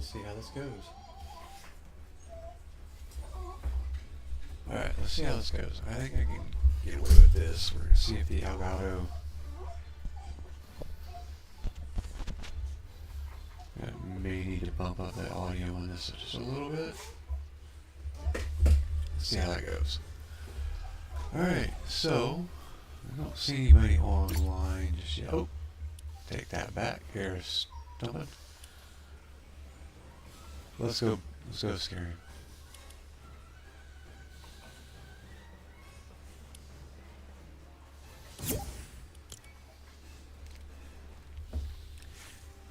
See how this goes. Alright, let's see how this goes. I think I can get away with this. We're going to see if the Elgato may need to bump up that audio on this just a little bit. Let's see how that goes. Alright, so I don't see anybody online just yet. Oh, take that back. Here's Stumpin'. Let's go scare him.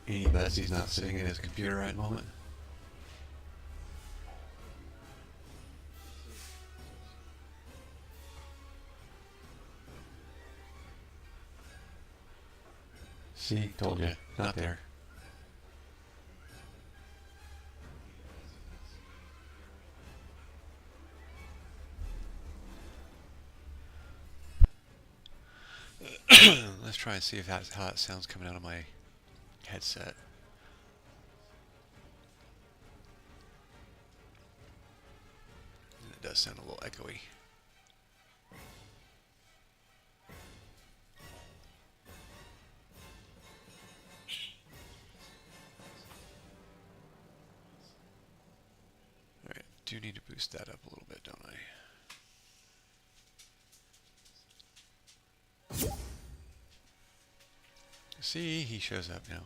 Any bets he's not sitting at his computer right at the moment? See, told you, not there. Let's try and see if that's how it sounds coming out of my headset. It does sound a little echoey. Alright, do need to boost that up a little bit, don't I? See, he shows up now.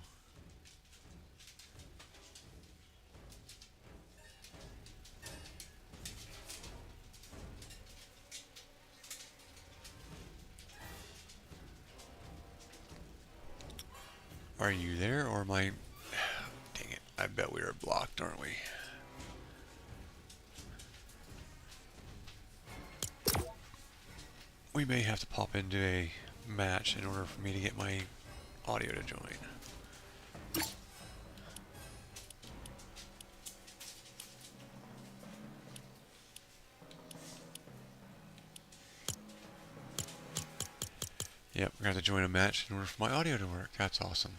Are you there, or am I... Dang it, I bet we are blocked, aren't we? We may have to pop into a match in order for me to get my audio to join. Yep, we're going to have to join a match in order for my audio to work. That's awesome.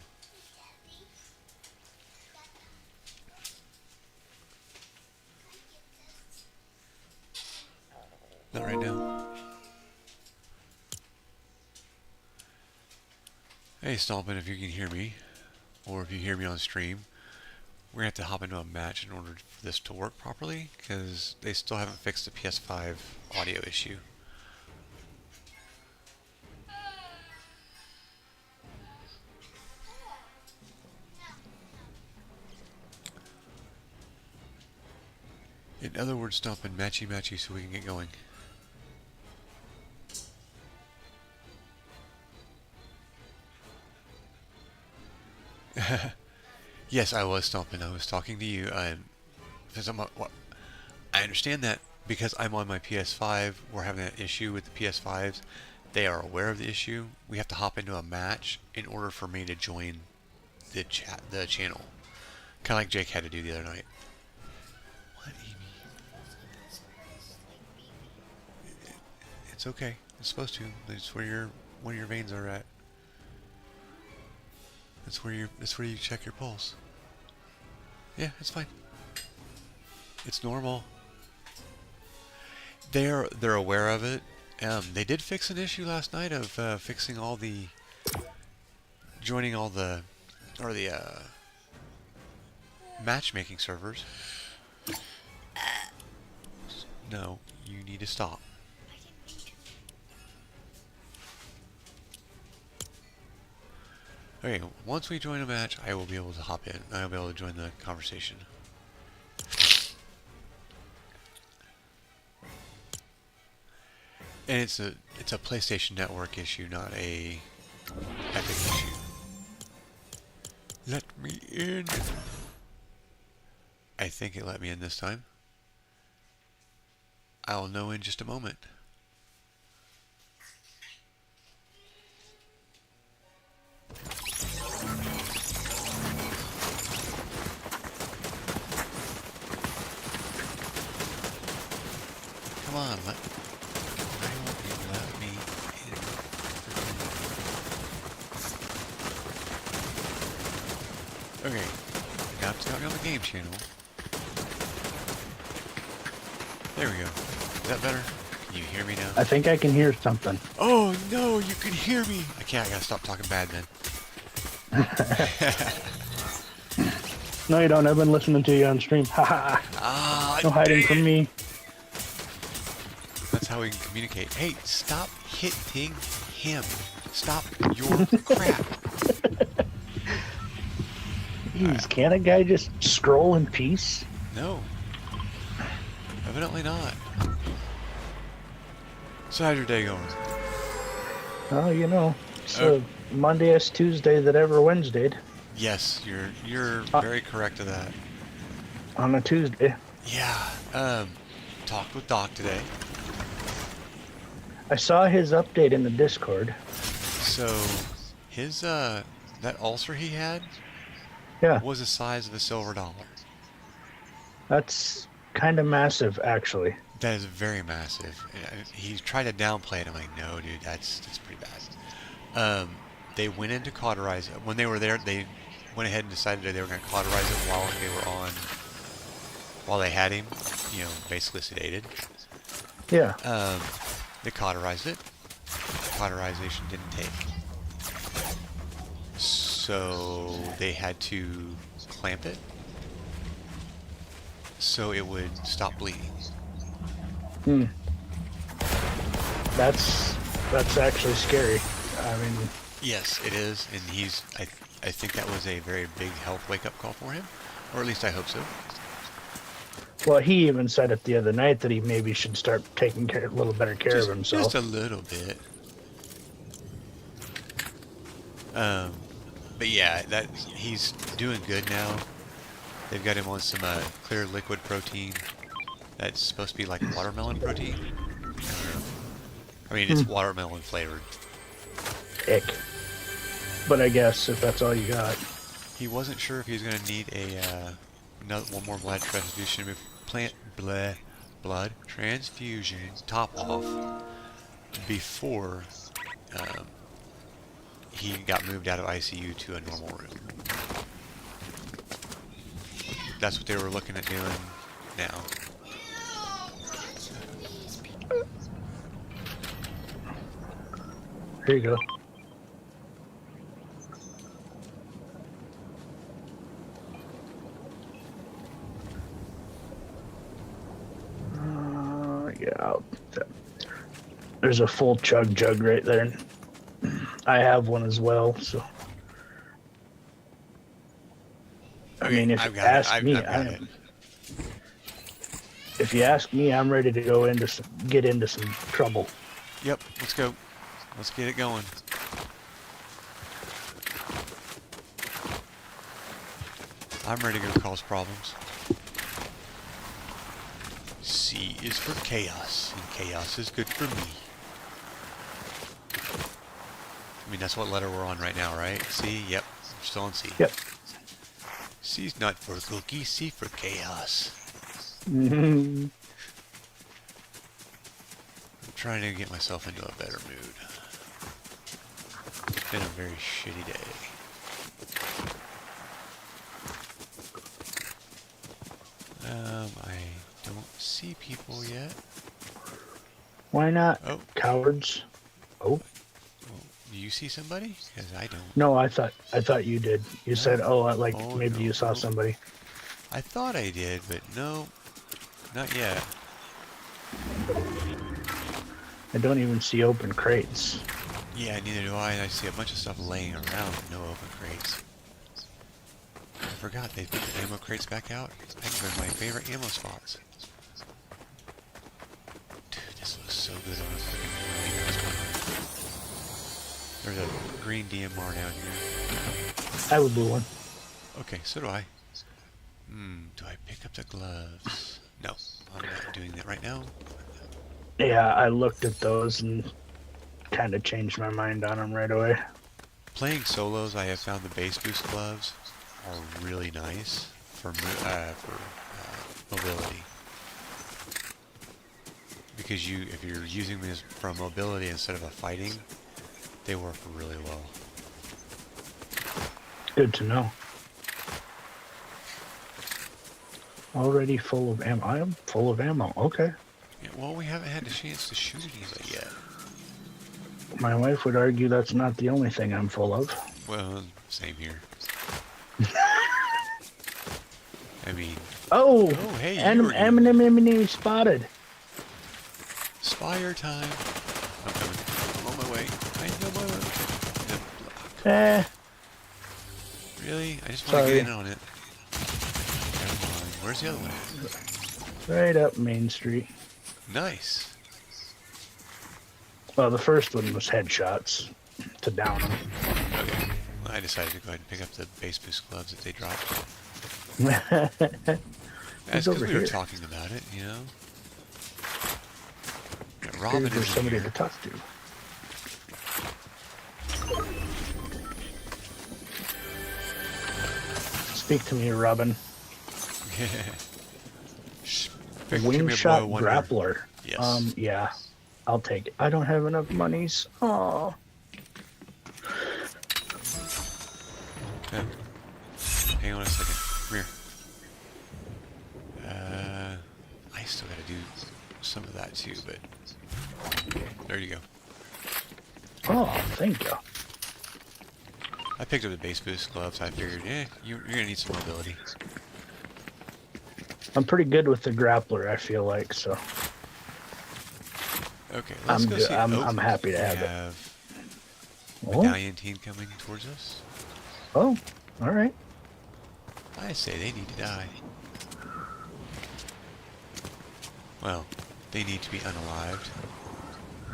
Not right now. Hey Stompin', if you can hear me, or if you hear me on stream, we're going to have to hop into a match in order for this to work properly, because they still haven't fixed the PS5 audio issue. In other words, Stompin', matchy matchy so we can get going. Yes, I was Stompin'. I was talking to you. Because I understand that because I'm on my PS5, we're having that issue with the PS5s. They are aware of the issue. We have to hop into a match in order for me to join the channel. Kind of like Jake had to do the other night. What, Amy? It's okay. It's supposed to. It's where one of your veins are at. That's where you check your pulse. Yeah, it's fine. It's normal. They're aware of it. They did fix an issue last night of fixing all the joining all the matchmaking servers. No, you need to stop. Okay, once we join a match, I will be able to hop in. I'll be able to join the conversation. And it's a PlayStation Network issue, not a Epic issue. Let me in. I think it let me in this time. I'll know in just a moment. Come on, why won't you let me in? Okay, now it's got me on the game channel. There we go. Is that better? Can you hear me now? I think I can hear something. Oh no, you can hear me! I gotta stop talking bad then. No, you don't. I've been listening to you on stream. Ha ha. Ah, No hiding dang from it. me. That's how we can communicate. Hey, stop hitting him. Stop your crap. Jeez, can't a guy just scroll in peace? No. Evidently not. So how's your day going? Oh, you know, so Mondayest Tuesday that ever Wednesdayed Yes, you're very correct to that. on a Tuesday. Yeah. Talked with Doc today. I saw his update in the Discord. So his that ulcer he had Yeah, was the size of a silver dollar. that's kind of massive, actually. That is very massive. He tried to downplay it. I'm like, no, dude, that's pretty bad. They went in to cauterize it. When they were there, they went ahead and decided that they were going to cauterize it while they had him, basically sedated. Yeah. They cauterized it. Cauterization didn't take. So they had to clamp it so it would stop bleeding. That's actually scary. I mean, Yes, it is, and I think that was a very big health wake-up call for him, or at least I hope so. well, he even said it the other night that he maybe should start taking a little better care of himself. Just a little bit. But yeah, he's doing good now. They've got him on some clear liquid protein. That's supposed to be like watermelon protein. I don't know. I mean, it's watermelon flavored. Ick. But I guess if that's all you got. He wasn't sure if he was going to need one more blood transfusion, blood transfusion top off before he got moved out of ICU to a normal room. That's what they were looking at doing now. Here you go. Yeah. There's a full jug right there. I have one as well, so. I mean, if you ask me, if you ask me, I'm ready to go get into some trouble. Yep, let's go. Let's get it going. I'm ready to go cause problems. C is for chaos, and chaos is good for me. I mean, that's what letter we're on right now, right? C? Yep, we're still on C. Yep. C's not for cookie, C for chaos. Mm-hmm. I'm trying to get myself into a better mood. It's been a very shitty day. I don't see people yet. Why not? Oh. Cowards. Oh. Well, do you see somebody? Because I don't. No, I thought you did. You said, maybe no, you saw somebody. I thought I did, but no, not yet. I don't even see open crates. Yeah, neither do I. I see a bunch of stuff laying around, no open crates. I forgot they put the ammo crates back out. I can go to my favorite ammo spots. Dude, this looks so good on a freaking There's a green DMR down here. I have a blue one. Okay, so do I. Do I pick up the gloves? No, I'm not doing that right now. Yeah, I looked at those and kind of changed my mind on them right away. Playing solos, I have found the bass boost gloves are really nice for mobility. Because if you're using this for mobility instead of a fighting, they work really well. Good to know. Already full of ammo. I am full of ammo. Okay. Yeah, well, we haven't had a chance to shoot any of it yet. My wife would argue that's not the only thing I'm full of. Well, same here. I mean... Oh! Hey, enemy spotted. Spire time. I'm coming. I'm on my way. I know my way. Really? I just want to get in on it. Never mind. Where's the other one? Right up Main Street. Nice. Well, the first one was headshots to down him. Okay. Well, I decided to go ahead and pick up the base boost gloves that they dropped. That's because we were talking about it, you know? Yeah, Robin There's is somebody here. to talk to. Speak to me, Robin. Wing shot grappler. Yes. Yeah. I'll take it. I don't have enough monies. Oh. Yeah. Hang on a second. Come here. I still gotta do some of that too, but there you go. Oh, thank you. I picked up the base boost gloves. I figured, you're gonna need some mobility. I'm pretty good with the grappler, I feel like, so. Okay, let's go see. I'm happy to have we it. have Oh. Medallion team coming towards us. Oh, all right. I say they need to die. Well, they need to be unalived.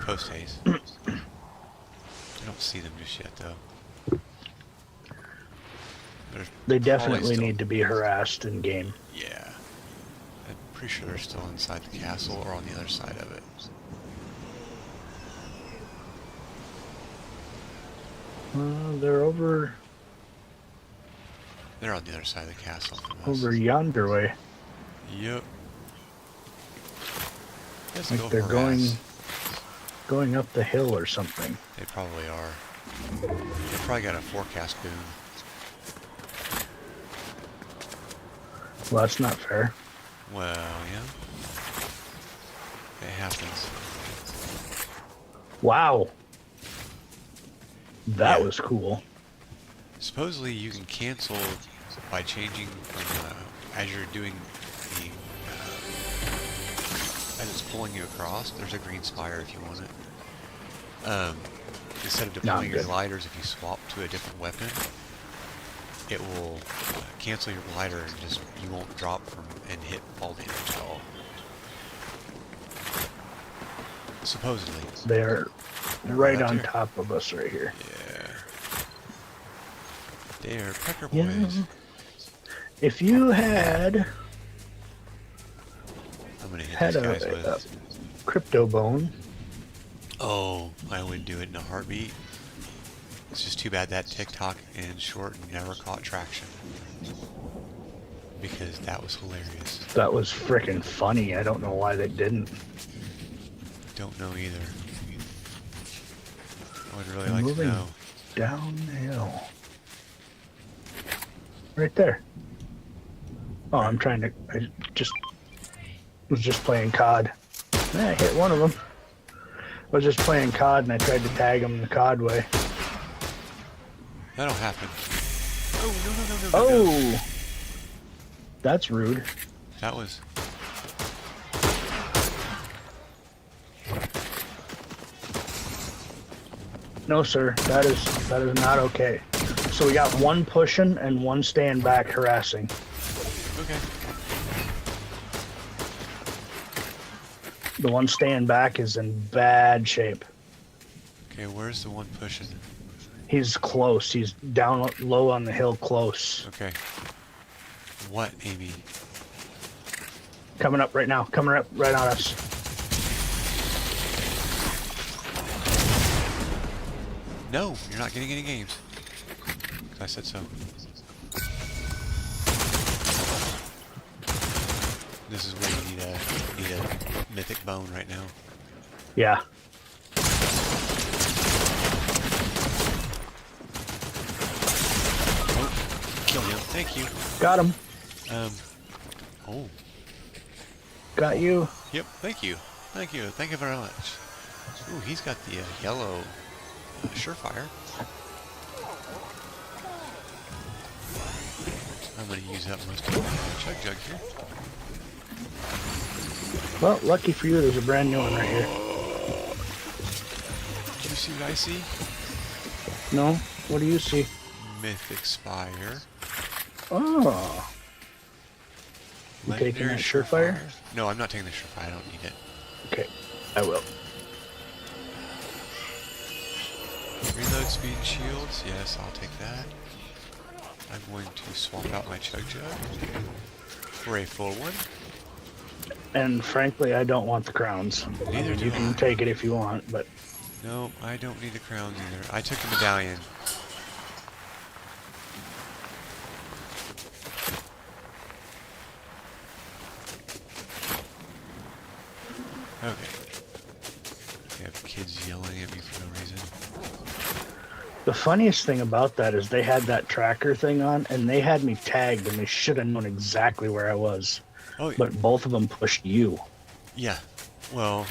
Post haste. I don't see them just yet, though. They definitely need to be harassed in game. Yeah. I'm pretty sure they're still inside the castle or on the other side of it. They're over They're on the other side of the castle from us. over yonder way. Yep. Let's Like go they're harass. going up the hill or something. They probably are. They probably got a forecast boom. Well, that's not fair. Well, yeah. It happens. Wow. That Yeah. was cool. Supposedly you can cancel by changing from, as you're doing the, as it's pulling you across, there's a green spire if you want it. Instead of deploying your gliders, if you swap to a different weapon, it will cancel your glider and just, you won't drop from and hit fall damage at all. Supposedly. They're right on there. top of us right here. Yeah. They're pecker boys. Yeah. If you had I'm gonna hit had these guys a with... crypto bone, Oh, I would do it in a heartbeat. It's just too bad that TikTok and short never caught traction. Because that was hilarious. that was frickin' funny. I don't know why they didn't. Don't know either. I would really like to Moving know. downhill. Right there. Oh, I was just playing COD. I hit one of them. I was just playing COD and I tried to tag him the COD way. That'll happen. Oh, no. Oh! That's rude. That was... No, sir. That is not okay. So we got one pushing and one staying back harassing. Okay. The one staying back is in bad shape. Okay, where's the one pushing? He's close. He's down low on the hill, close. Okay. What, Amy? Coming up right now. Coming up right on us. No, you're not getting any games. I said so. This is where you need a mythic bone right now. Yeah. Oh, kill him. Thank you. Got him. Oh. Got you. Yep, thank you. Thank you. Thank you very much. Ooh, he's got the yellow Surefire. I'm going to use up most of my chug jug here. Well, lucky for you, there's a brand new one right here. Do you see what I see? No? What do you see? Mythic Spire. Oh. You taking that Surefire? No, I'm not taking the Surefire. I don't need it. Okay, I will. Reload speed and shields. Yes, I'll take that. I'm going to swap out my chug jug for a full one. And frankly, I don't want the crowns. Neither do You can I. take it if you want, but No, I don't need the crowns either. I took the medallion. Okay. I have kids yelling at me for no reason. the funniest thing about that is they had that tracker thing on, and they had me tagged, and they should have known exactly where I was. Oh, But both of them pushed you. yeah. Well,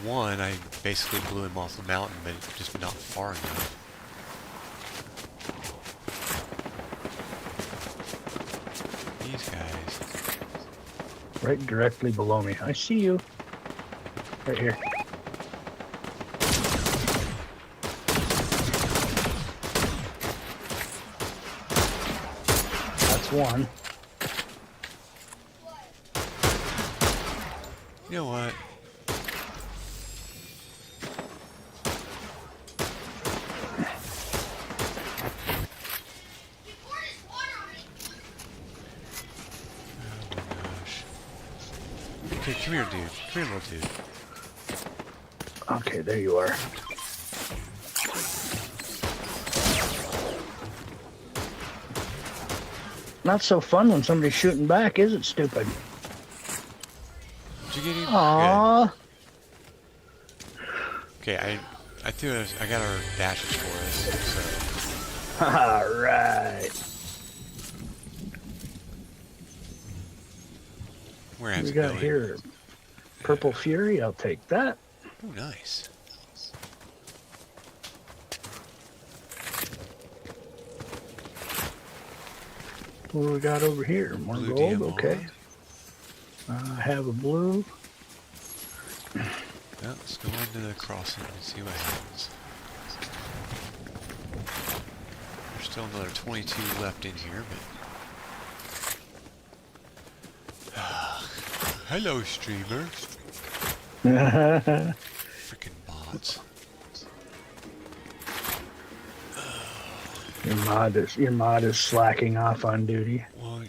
one, I basically blew him off the mountain, but just not far enough. These guys. Right directly below me. I see you. Right here. That's one. You know what? Oh my gosh. Okay, come here, dude. Come here, little dude. Okay, there you are. Not so fun when somebody's shooting back, is it, stupid? Did you get him? Aww. Good. Okay, I threw a, I got our dashes for us, so. Alright. Where has We it got going? here Purple Fury, I'll take that. Oh, nice. What do we got over here? More Blue gold, DMR. okay. I have a blue. Well, let's go into the crossing and see what happens. There's still another 22 left in here, but... Hello, streamer. Freaking bots. Your mod is slacking off on duty. Well,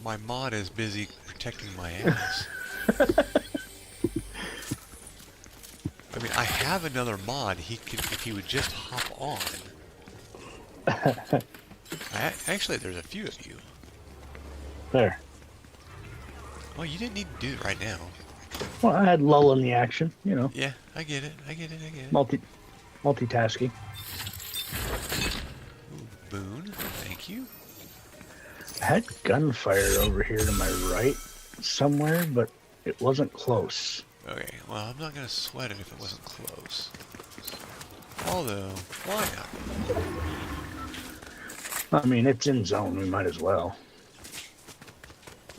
my mod is busy protecting my ass. I mean, I have another mod. He could, if he would just hop on. Actually, there's a few of you. There. Well, you didn't need to do it right now. Well, I had lull in the action, you know. Yeah, I get it. I get it. I get it. Multitasking. Ooh, Boone, thank you. I had gunfire over here to my right somewhere, but it wasn't close. Okay, well, I'm not gonna sweat it if it wasn't close. Although, why not? I mean, it's in zone. We might as well.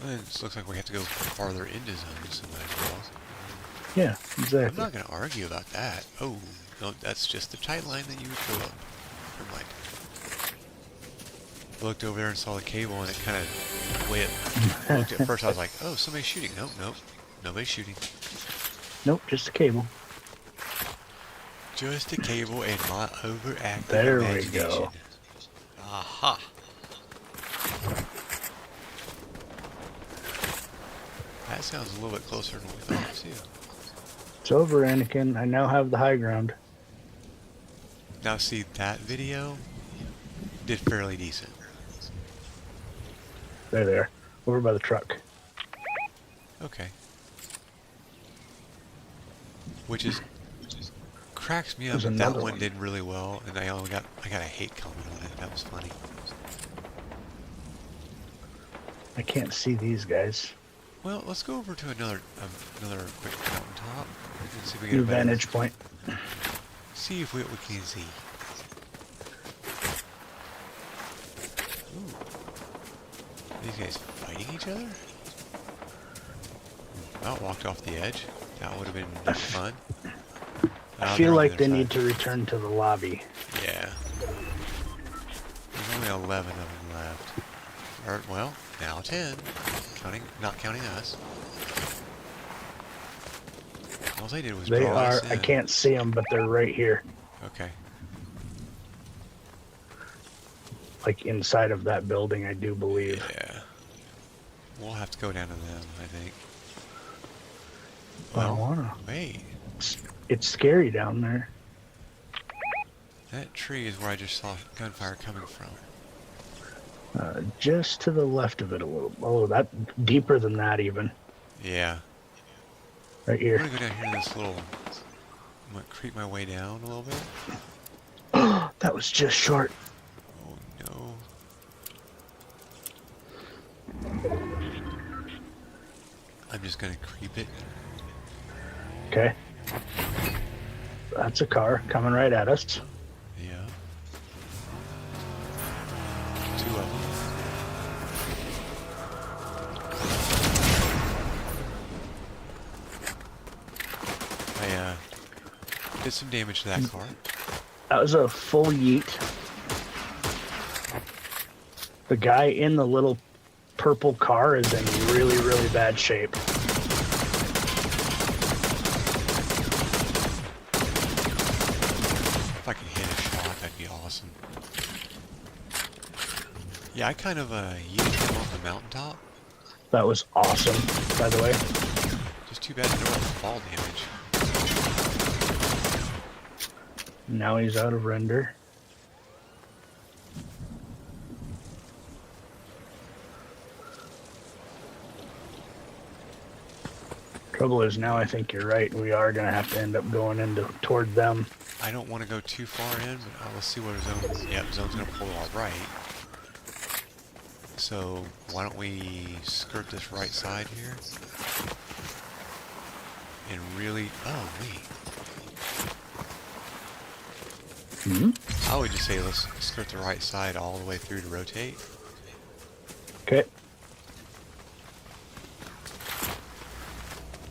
Well, it looks like we have to go farther into zones, so might as well. Yeah, I'm exactly. not gonna argue about that. Oh, no, that's just the tight line that you would go up. Never mind. I looked over there and saw the cable, and it kind of, the way it looked at first, I was like, oh, somebody's shooting. Nope, nope, nobody's shooting. Nope, just a cable. Just a cable and my overactive There we imagination. go. Aha! That sounds a little bit closer than we thought, too. It's over, Anakin. I now have the high ground. Now, see, that video did fairly decent. There they are. Over by the truck. Okay. Which is cracks me up There's that that another one one. did really well, and I got a hate comment on it. That was funny. I can't see these guys. Well, let's go over to another quick mountaintop and see if we get New a better vantage point. see if we can see. Ooh. These guys fighting each other? About walked off the edge. That would have been fun. I feel like they need to return to the lobby. Yeah. There's only 11 of them left. Or, well, now 10. Not counting us. All they did was They draw are. us in. I can't see them, but they're right here, Okay. like inside of that building, I do believe. Yeah. We'll have to go down to them, I think. I don't Well, wanna. wait. It's scary down there. That tree is where I just saw gunfire coming from. Just to the left of it a little. Oh, that deeper than that even. Yeah. Right I'm here. gonna go down here to this little... I'm gonna creep my way down a little bit. That was just short. Oh, no. I'm just gonna creep it. Okay. That's a car coming right at us. Yeah. Two of them. I did some damage to that car. That was a full yeet. The guy in the little purple car is in really, really bad shape. If I could hit a shot, that'd be awesome. Yeah, I kind of yeeted him off the mountaintop. That was awesome, by the way. Just too bad there wasn't fall damage. Now he's out of render. Trouble is now I think you're right. We are going to have to end up going into toward them. I don't want to go too far in, but let's see what zone. Yep, zone's gonna pull all right. So why don't we skirt this right side here? And really, oh wait. I would just say let's skirt the right side all the way through to rotate. Okay.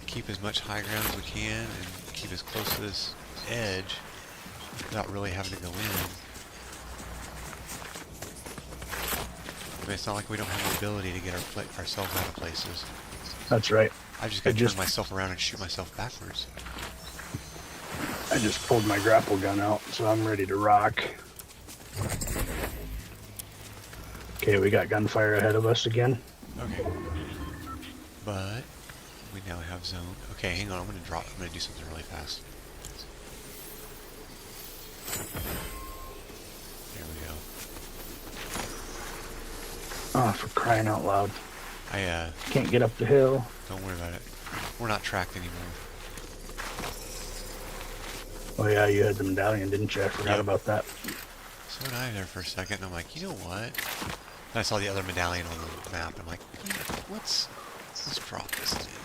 Keep as much high ground as we can and keep as close to this edge without really having to go in. But it's not like we don't have the ability to get ourselves out of places. That's right. I just got to turn myself around and shoot myself backwards. I just pulled my grapple gun out, so I'm ready to rock. Okay, we got gunfire ahead of us again. Okay. But we now have zone. Okay, hang on. I'm gonna do something really fast. There we go. Oh, for crying out loud. I Can't get up the hill. don't worry about it. We're not tracked anymore. Oh yeah, you had the medallion, didn't you? I forgot Yep. about that. So did I there for a second, and I'm like, you know what? And I saw the other medallion on the map, and I'm like, let's drop this thing.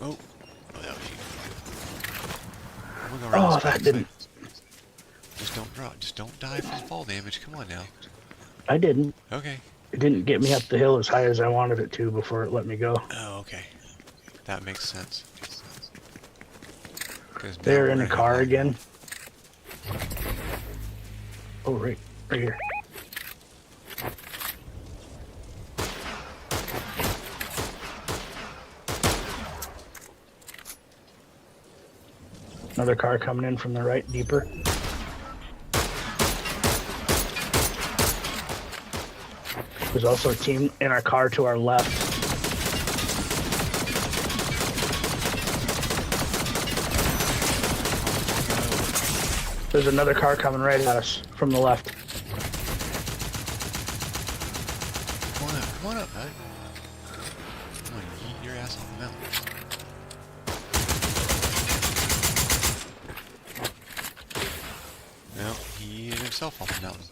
Oh, that was you. I'm gonna go around Oh, this that back didn't. side. Just don't drop. Just don't die from fall damage. Come on now. I didn't. Okay. It didn't get me up the hill as high as I wanted it to before it let me go. Oh, okay. That makes sense. 'Cause now They're we're in a gonna car have that- again. Oh, right here. Another car coming in from the right, deeper. There's also a team in our car to our left. There's another car coming right at us from the left. Come on up, bud. Come on, yeet your ass off the mountain. No, he yeeted himself off the mountain.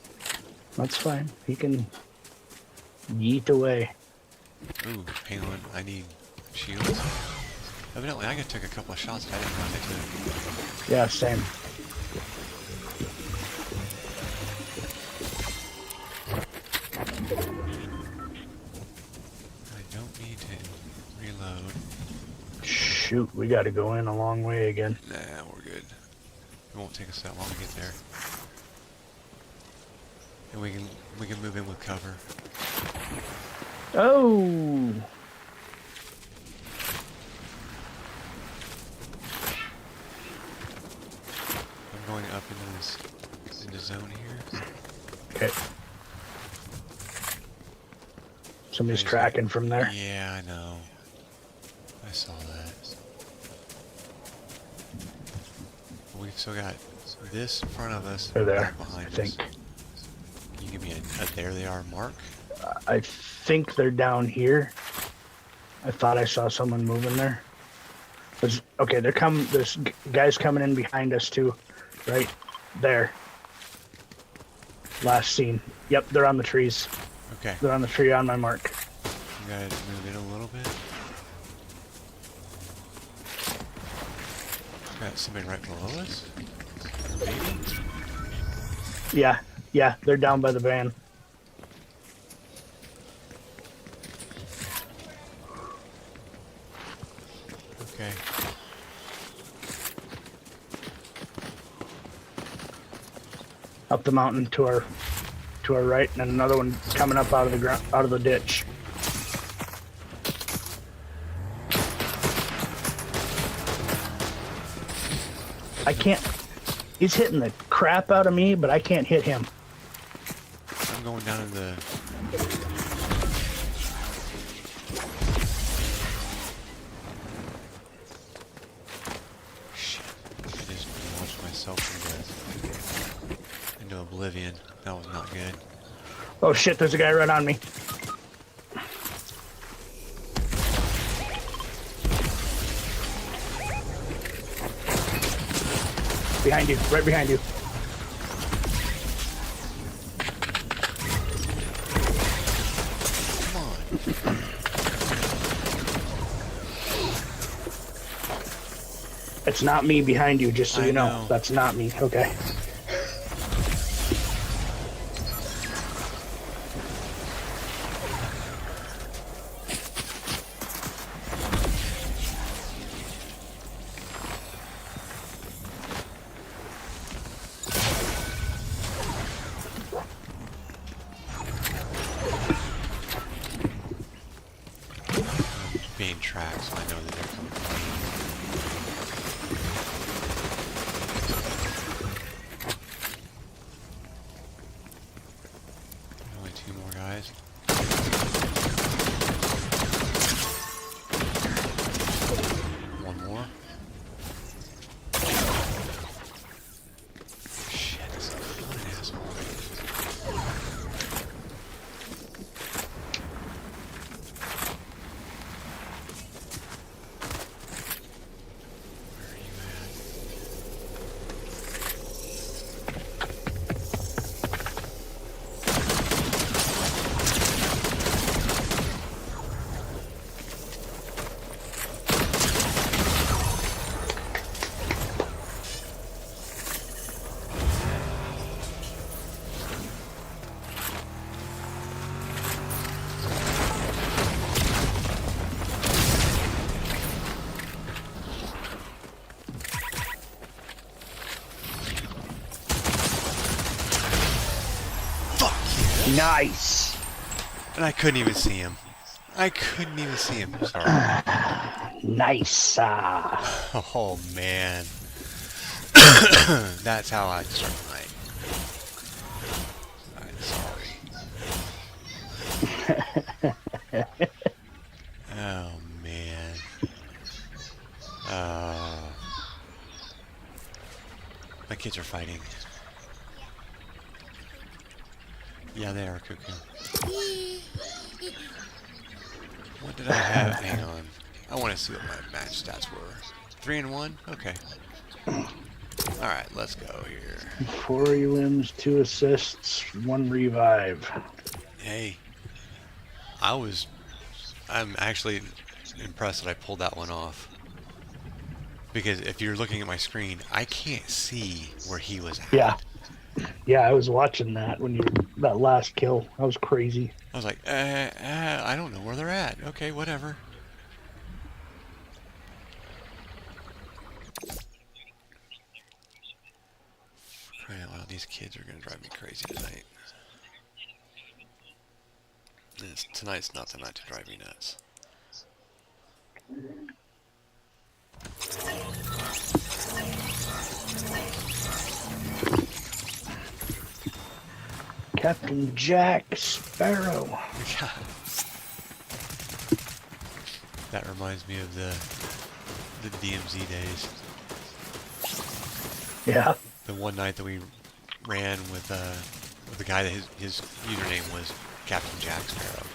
That's fine. He can yeet away. Ooh, hang on, I need shields. Evidently, I took a couple of shots. I didn't know I took. Yeah, same. I don't need to reload. Shoot, we got to go in a long way again. Nah, we're good. It won't take us that long to get there. And we can move in with cover. Oh! I'm going up into zone here. Okay. Somebody's tracking from there. Yeah, I know. I saw that. We've still got this in front of us. They're there, that behind I think. us. Can you give me a there they are mark? I think they're down here. I thought I saw someone moving there. Okay, they're coming. There's guys coming in behind us too, right there. Last seen. Yep, they're on the trees. Okay. They're on the tree on my mark. You gotta move in a little bit. Got somebody right below us? Maybe? Yeah, they're down by the van. Okay. Up the mountain to our right, and another one coming up out of the ground, out of the ditch. I can't. He's hitting the crap out of me, but I can't hit him. I'm going down in the... Shit. I just launched myself into oblivion. That was not good. Oh shit, there's a guy right on me. Behind you, right behind you. Come on. It's not me behind you, just so I you know. know. That's not me. Okay. Being tracked, so I know that they're coming from me. Only two more guys. One more. Shit, this is an asshole. Where are you at? Nice. And I couldn't even see him. I couldn't even see him. Sorry. Nice. Oh man. That's how I start the night. I'm sorry. Oh man. My kids are fighting. Yeah, they are, Cuckoo. What did I have? Hang on. I want to see what my match stats were. 3 and 1? Okay. Alright, let's go here. 4 elims, 2 assists, 1 revive. Hey. I'm actually impressed that I pulled that one off. Because if you're looking at my screen, I can't see where he was at. Yeah. Yeah, I was watching that when that last kill. That was crazy. I was like, I don't know where they're at. Okay, whatever. Crying out loud, these kids are gonna drive me crazy tonight. Tonight's not the night to drive me nuts. Captain Jack Sparrow. That reminds me of the DMZ days. Yeah. The one night that we ran with the guy that his username was Captain Jack Sparrow.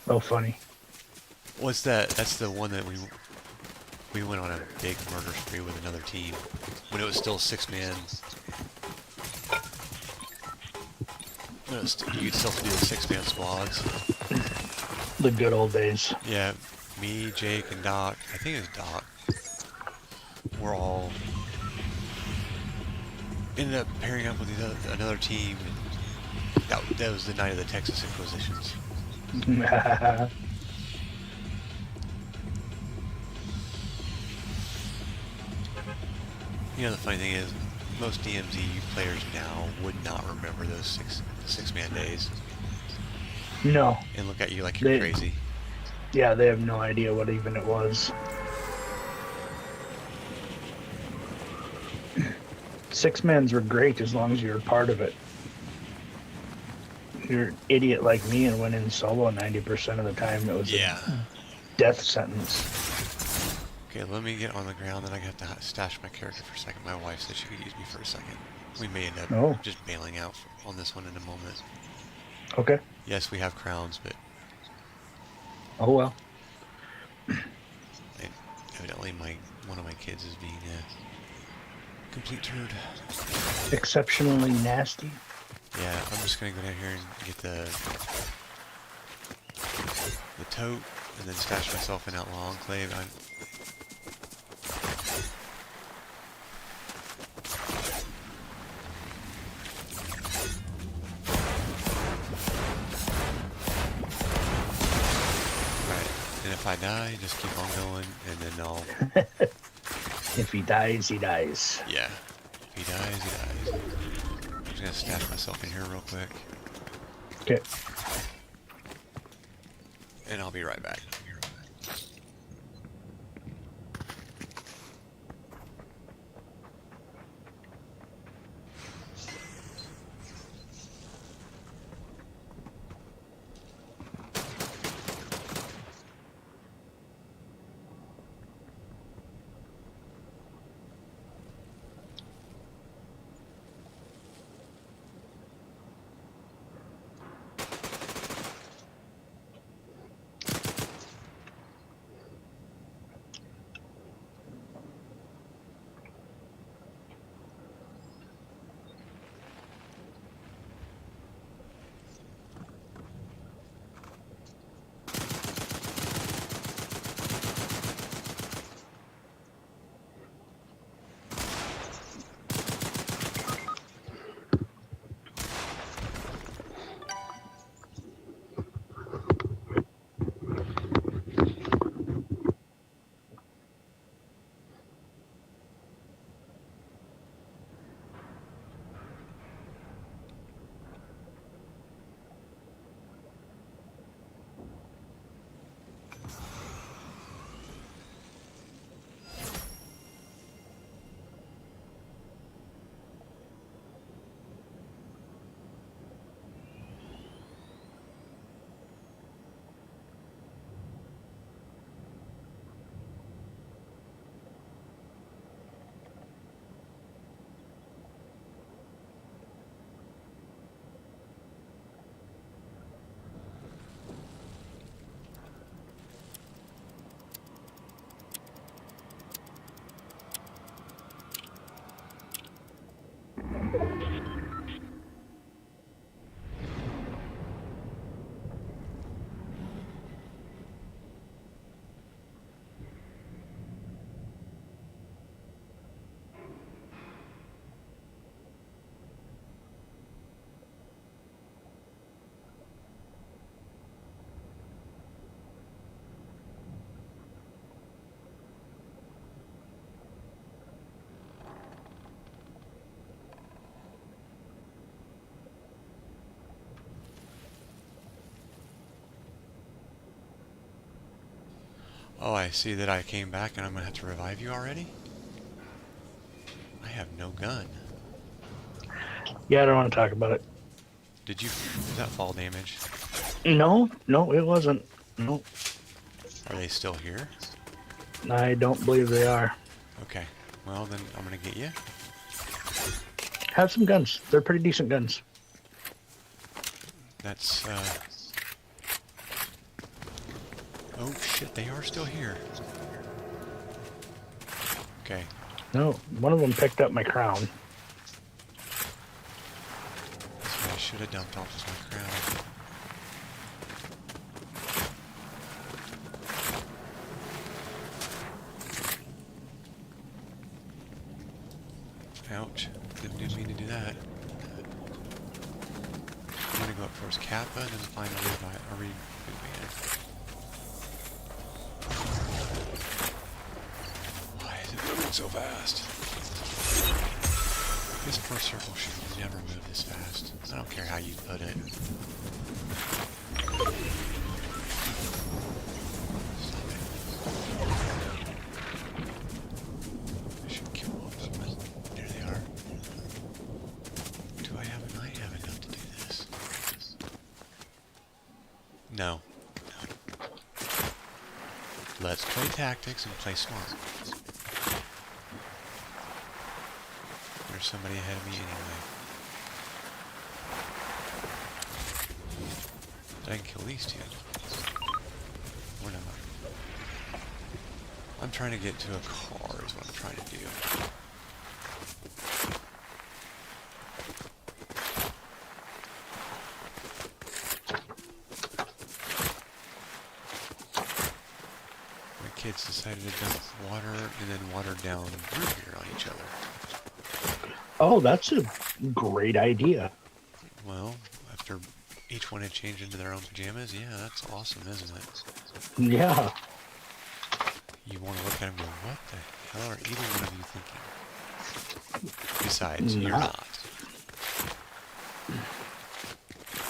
Oh, funny. What's that? That's the one that we went on a big murder spree with another team when it was still 6-man. You could still do the 6-man squads. The good old days. Yeah, me, Jake, and Doc. I think it was Doc. We're all ended up pairing up with another team. And that was the night of the Texas Inquisitions. You know, the funny thing is, most DMZ players now would not remember those six-man days. No. And look at you like you're crazy. Yeah, they have no idea what even it was. 6-mans were great as long as you were part of it. You're an idiot like me and went in solo 90% of the time. It was a death sentence. Okay, let me get on the ground, then I have to stash my character for a second. My wife said she could use me for a second. We may end up just bailing out on this one in a moment. Okay. Yes, we have crowns, but... Oh, well. Evidently, one of my kids is being a complete turd. Exceptionally nasty. Yeah, I'm just going to go down here and get the tote, and then stash myself in Outlaw Enclave. If I die, just keep on going, and then I'll... If he dies, he dies. Yeah. If he dies, he dies. I'm just gonna stash myself in here real quick. Okay. And I'll be right back. Oh, I see that I came back and I'm gonna have to revive you already? I have no gun. Yeah, I don't want to talk about it. Did you... Was that fall damage? No, no, it wasn't. No, Are they still here? I don't believe they are. Okay. Well, then I'm gonna get you. Have some guns. They're pretty decent guns. That's, Oh, shit, they are still here. Okay. No, one of them picked up my crown. That's what I should have dumped off as my crown. Ouch. Didn't mean to do that. I'm gonna go up towards Kappa and then find a reboot man. Why is it moving so fast? This first circle should never move this fast. I don't care how you put it. Stop it. I should kill all of them. There they are. Do I have enough to do this? No. Let's play tactics and play smart. There's somebody ahead of me anyway. I can kill these two. Or not. I'm trying to get to a car is what I'm trying to do. My kids decided to dump water and then water down through here on each other. Oh, that's a great idea. Well, after each one had changed into their own pajamas, yeah, that's awesome, isn't it? Yeah. You want to look at them and go, what the hell are either one of you thinking? Besides, you're not.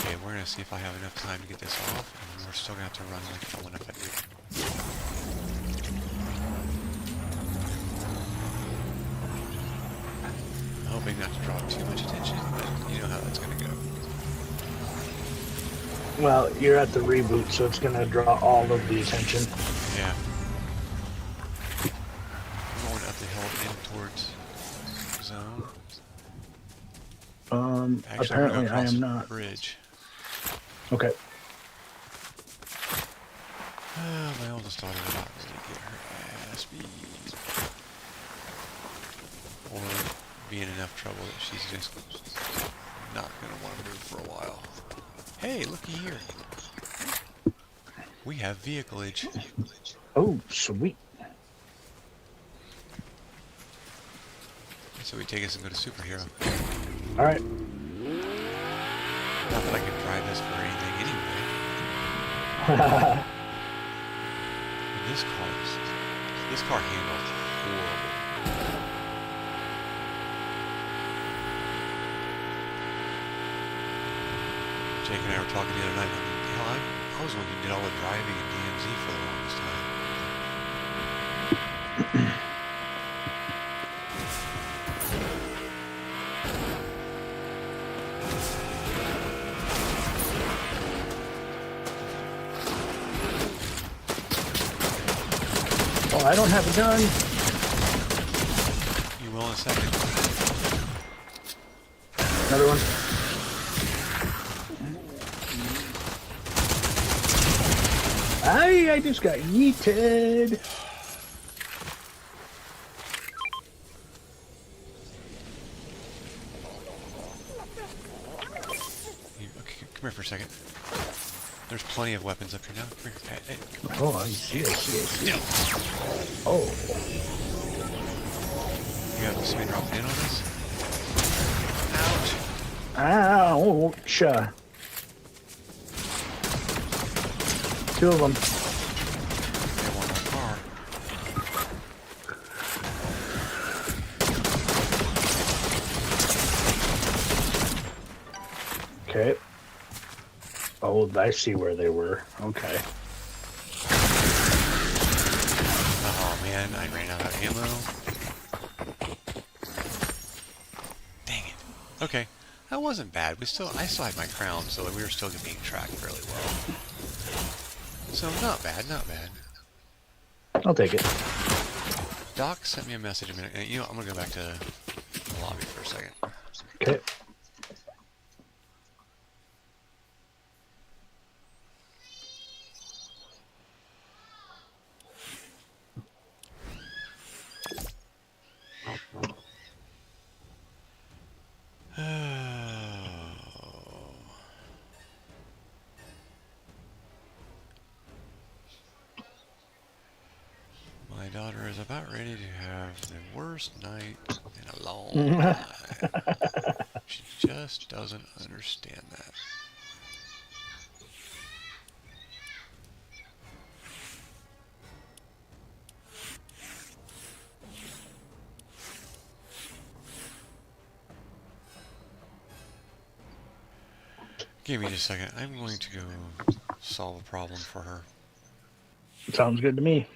Okay, we're going to see if I have enough time to get this off, and we're still going to have to run like the one up at you. I'm hoping not to draw too much attention, but you know how that's going to go. Well, you're at the reboot, so it's going to draw all of the attention. Yeah. I'm going up the hill in towards zone. Actually, Apparently I'm I gonna go across am the not. bridge. Okay. My oldest daughter will not really get her ass beat. Or be in enough trouble that she's just not going to want to move for a while. Hey, looky here. We have vehicleage. Oh, sweet. So we take us and go to superhero. All right. Not that I can drive this for anything anyway. This car handles horrible. Jake and I were talking the other night. Hell, I was the one who did all the driving in DMZ for the longest time. Oh, I don't have a gun. You will in a second. Another one. I just got yeeted. Okay, come here for a second. There's plenty of weapons up here now. Come here. Hey, come on. Oh, I see, I see, I see. No. Oh. You have the spin drop in on this? Ouch. Ouch. Two of them. They want our car. Okay. Oh, I see where they were. Okay. and I ran out of ammo. Dang it. Okay, that wasn't bad. I still had my crown, so we were still being tracked fairly well. So not bad, not bad. I'll take it. Doc sent me a message a minute. You know, I'm gonna go back to the lobby for a second. Okay. My daughter is about ready to have the worst night in a long time. She just doesn't understand that. Give me just a second. I'm going to go solve a problem for her. Sounds good to me.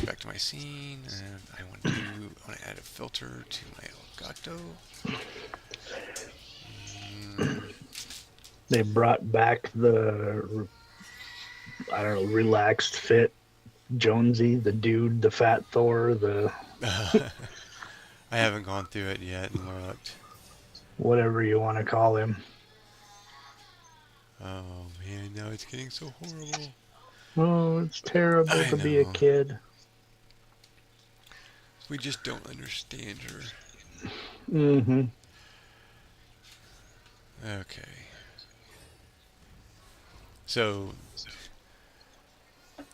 Back to my scene, and I want to add a filter to my Elgato. They brought back the, I don't know, relaxed fit Jonesy, the dude, the fat Thor, the I haven't gone through it yet and looked. whatever you want to call him. Oh man, now it's getting so horrible. Oh, it's terrible I to be a know. kid. We just don't understand her. Mm-hmm. Okay. So,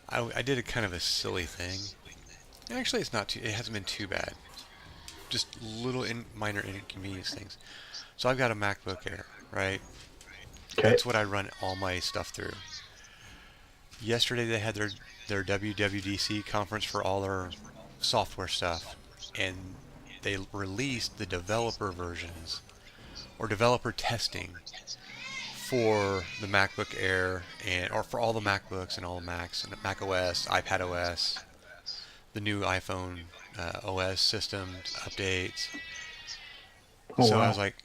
I did a kind of a silly thing. Actually, it's not too. It hasn't been too bad. Just little minor inconvenience things. So I've got a MacBook Air, right? Okay. That's what I run all my stuff through. Yesterday they had their WWDC conference for all their software stuff, and they released the developer versions or developer testing for the MacBook Air or for all the MacBooks and all the Macs and Mac OS, iPad OS, the new iPhone OS system updates. Oh, So wow. I was like,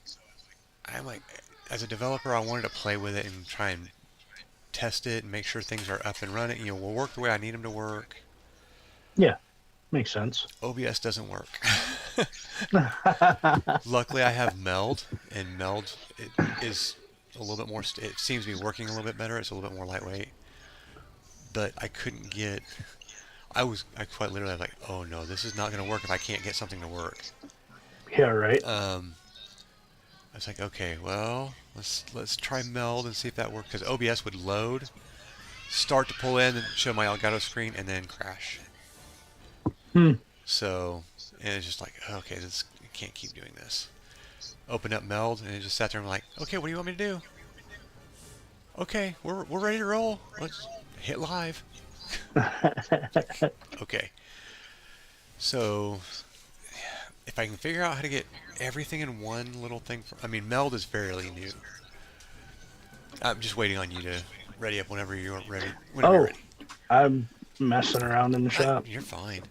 as a developer, I wanted to play with it and try and test it and make sure things are up and running. You know, will work the way I need them to work. Yeah, makes sense. OBS doesn't work. Luckily, I have Meld, and Meld is a little bit more. It seems to be working a little bit better. It's a little bit more lightweight. But I couldn't get. I quite literally was like, oh no, this is not going to work if I can't get something to work. Yeah, right. I was like, okay, well, let's try Meld and see if that works, because OBS would load, start to pull in and show my Elgato screen, and then crash. So, and it's just like, okay, this I can't keep doing this. Open up Meld, and it just sat there and I'm like, okay, what do you want me to do? Okay, we're ready to roll. Let's hit live. Okay. So, if I can figure out how to get everything in one little thing, I mean, Meld is fairly new. I'm just waiting on you to ready up whenever you're ready. Whenever you're Oh, ready. I'm messing around in the shop. You're fine.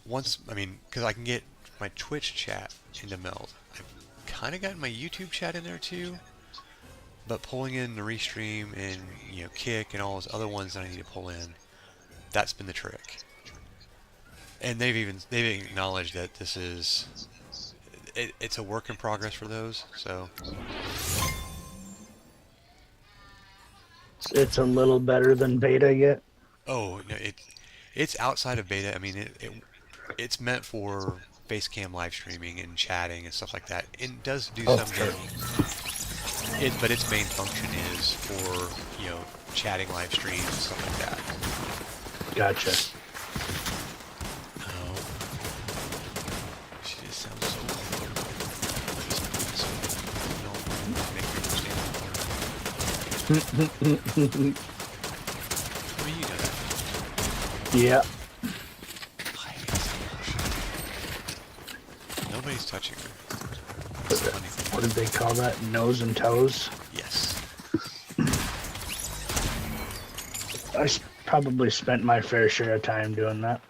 Once, I mean, because I can get my Twitch chat into Meld. I've kind of gotten my YouTube chat in there too, but pulling in the Restream and Kick and all those other ones that I need to pull in, that's been the trick. And they've acknowledged that this is it's a work in progress for those. So It's a little better than beta yet. oh no, it's outside of beta. I mean it's meant for Facecam live streaming and chatting and stuff like that. It does do some good. But its main function is for chatting live streams and stuff like that. Gotcha. Oh, she just sounds so well, you know that. Yeah. Nobody's touching her. What did they call that? Nose and toes? Yes. Probably spent my fair share of time doing that.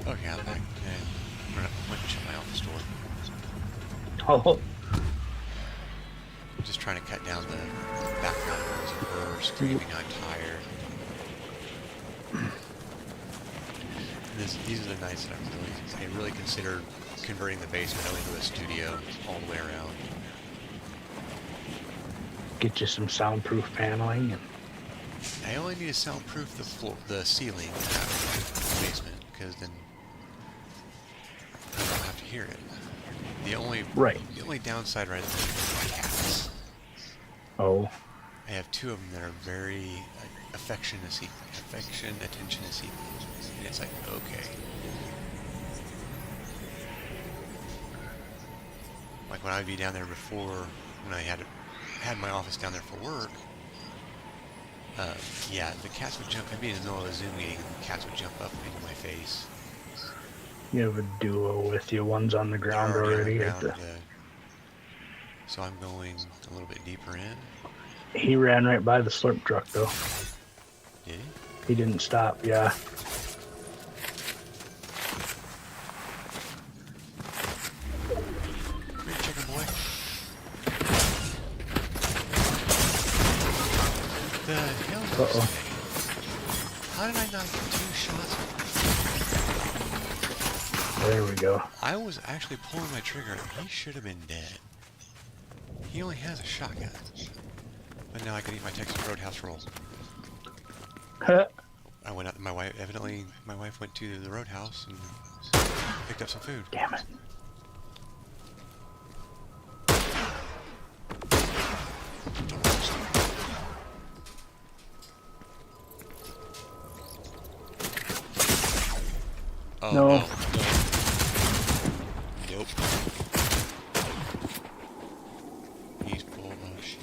Okay, I'm back. I'm gonna went and shut my office door. Oh, I'm just trying to cut down the background noise of her screaming, "I'm tired." These are the nights that I really considered converting the basement into a studio all the way around. get you some soundproof paneling. And I only need to soundproof the ceiling in the basement, because then I don't have to hear it. The only downside right now is cats. Oh, I have two of them that are very attention to seek, and it's like, okay. Like when I'd be down there before, when I had my office down there for work. Yeah, the cats would jump. I'd be in the middle of a Zoom meeting, and the cats would jump up into my face. you have a duo with you. One's on the ground They're already. on the ground, so I'm going a little bit deeper in. He ran right by the slurp truck, though. Did he? He didn't stop, yeah. Come here, chicken boy. The hell is this thing? How did I not get 2 shots? There we go. I was actually pulling my trigger. He should have been dead. He only has a shotgun. But now I can eat my Texas Roadhouse roll. I went out. My wife went to the Roadhouse and picked up some food. Damn it. Oh, No. no. Nope. He's full of shit.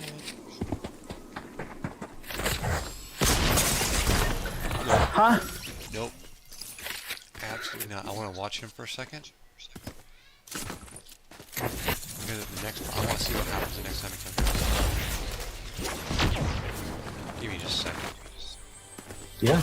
Huh? Nope. Absolutely not. I want to watch him for a second. Because I want to see what happens the next time he comes out. Give me just a second. Yeah.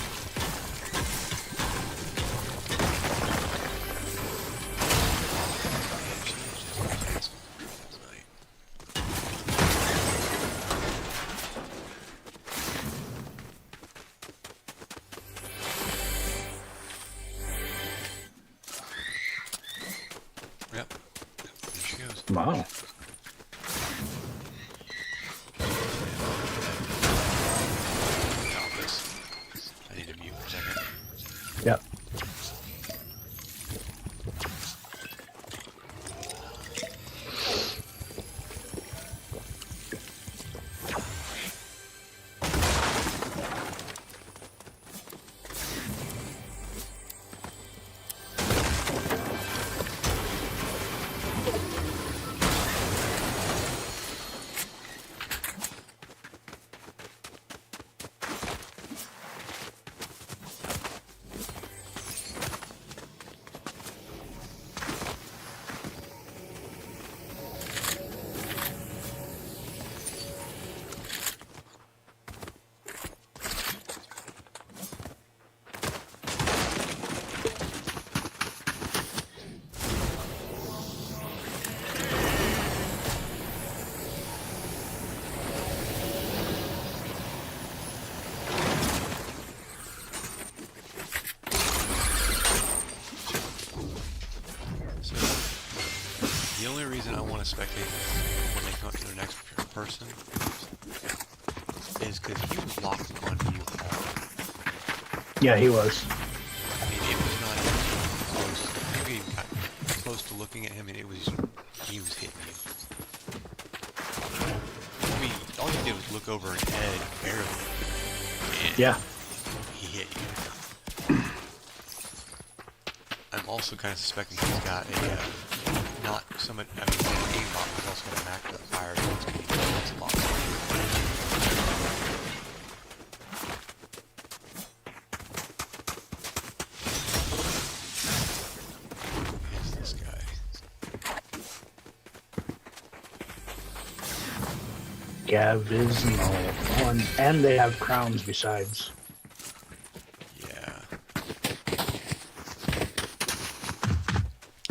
Wow. I need to mute for a second. Yep. So, the only reason I want to spectate when they come up to their next person is because he was locked onto you hard. Yeah, he was. I mean, it was not even close. You even got close to looking at him, and he was hitting you. I mean, all you did was look over his head, barely, and Yeah. he hit you. I'm also kind of suspecting he's got a, not so much, I mean, an aimbot, he's also got a back that fire, so it's going to be lots of lots. Who is this guy? Gavismo. And they have crowns besides. Yeah.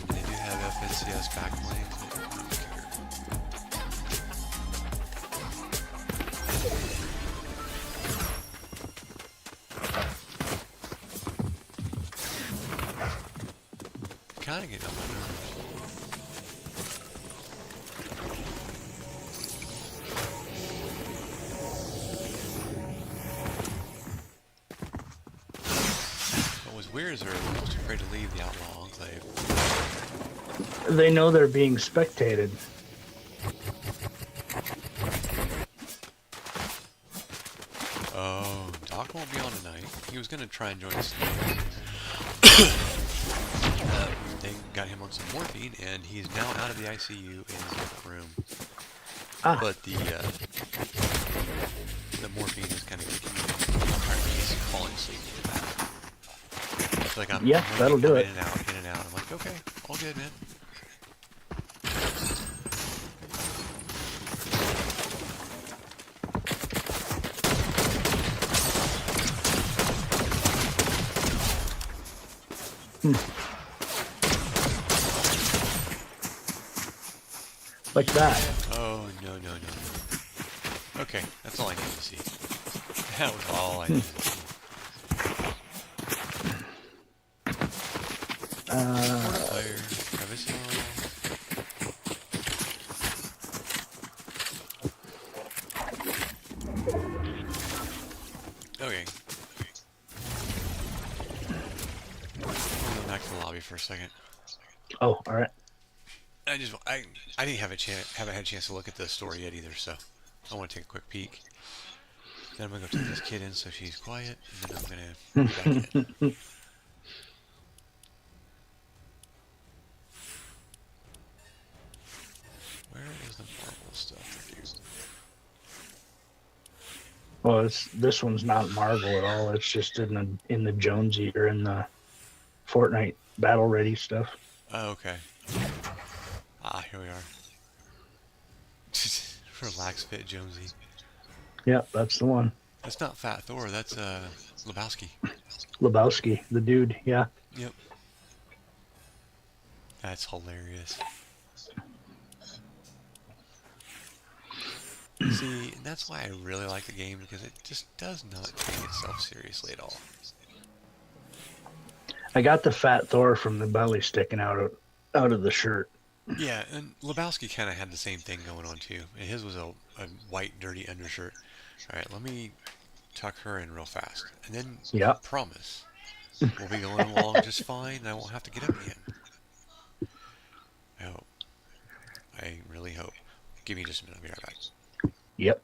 They do have FNCS backplanes, but I don't care. Kind of getting on my nerves. What was weird is they're almost afraid to leave the Outlaw Enclave. They know they're being spectated. Oh, Doc won't be on tonight. He was going to try and join us. They got him on some morphine, and he's now out of the ICU in his different room. Ah. But the morphine is kind of kicking in. He's falling asleep in the back. It's like I'm Yeah, that'll do it. in and out, in and out. I'm like, okay, all good, man. Like that. Oh, no, no, no, no. Okay, that's all I need to see. That was all I needed to see. Player, Travis Hill. Okay. I'll go back to the lobby for a second. Oh, all right. I didn't haven't had a chance to look at the story yet either, so I want to take a quick peek. Then I'm gonna go take this kid in so she's quiet, and then I'm gonna go back in. Where is the marble stuff, dude? Well, this one's not Marvel at all. It's just in the Jonesy or in the Fortnite battle ready stuff. Oh, okay. Ah, here we are. Relax Fit Jonesy. Yep, that's the one. That's not Fat Thor, that's Lebowski. Lebowski, the dude. Yeah. Yep. That's hilarious. See, and that's why I really like the game, because it just does not take itself seriously at all. I got the Fat Thor from the belly sticking out of the shirt. Yeah, and Lebowski kind of had the same thing going on too. And his was a white, dirty undershirt. All right, let me tuck her in real fast. And then I Yep. promise we'll be going along just fine and I won't have to get up again. I hope. I really hope. Give me just a minute. I'll be right back. Yep.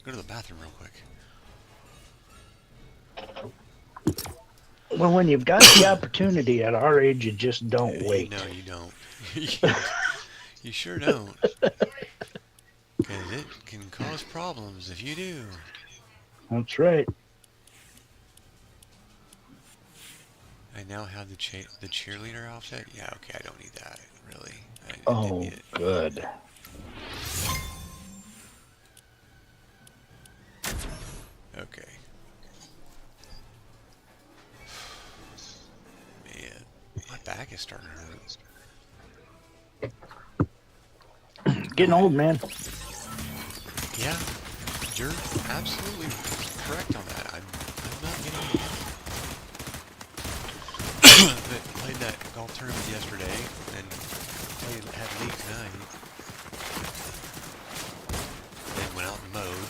Go to the bathroom real quick. Well, when you've got the opportunity at our age, you just don't wait. No, you don't. You sure don't. Because it can cause problems if you do. That's right. I now have the cheerleader outfit. Yeah, okay, I don't need that, really. I didn't Oh, need it. good. Okay. Man, my back is starting to hurt. Getting old, man. Yeah, you're absolutely correct on that. I'm not getting it. Played that golf tournament yesterday and had league tonight. Then went out and mowed.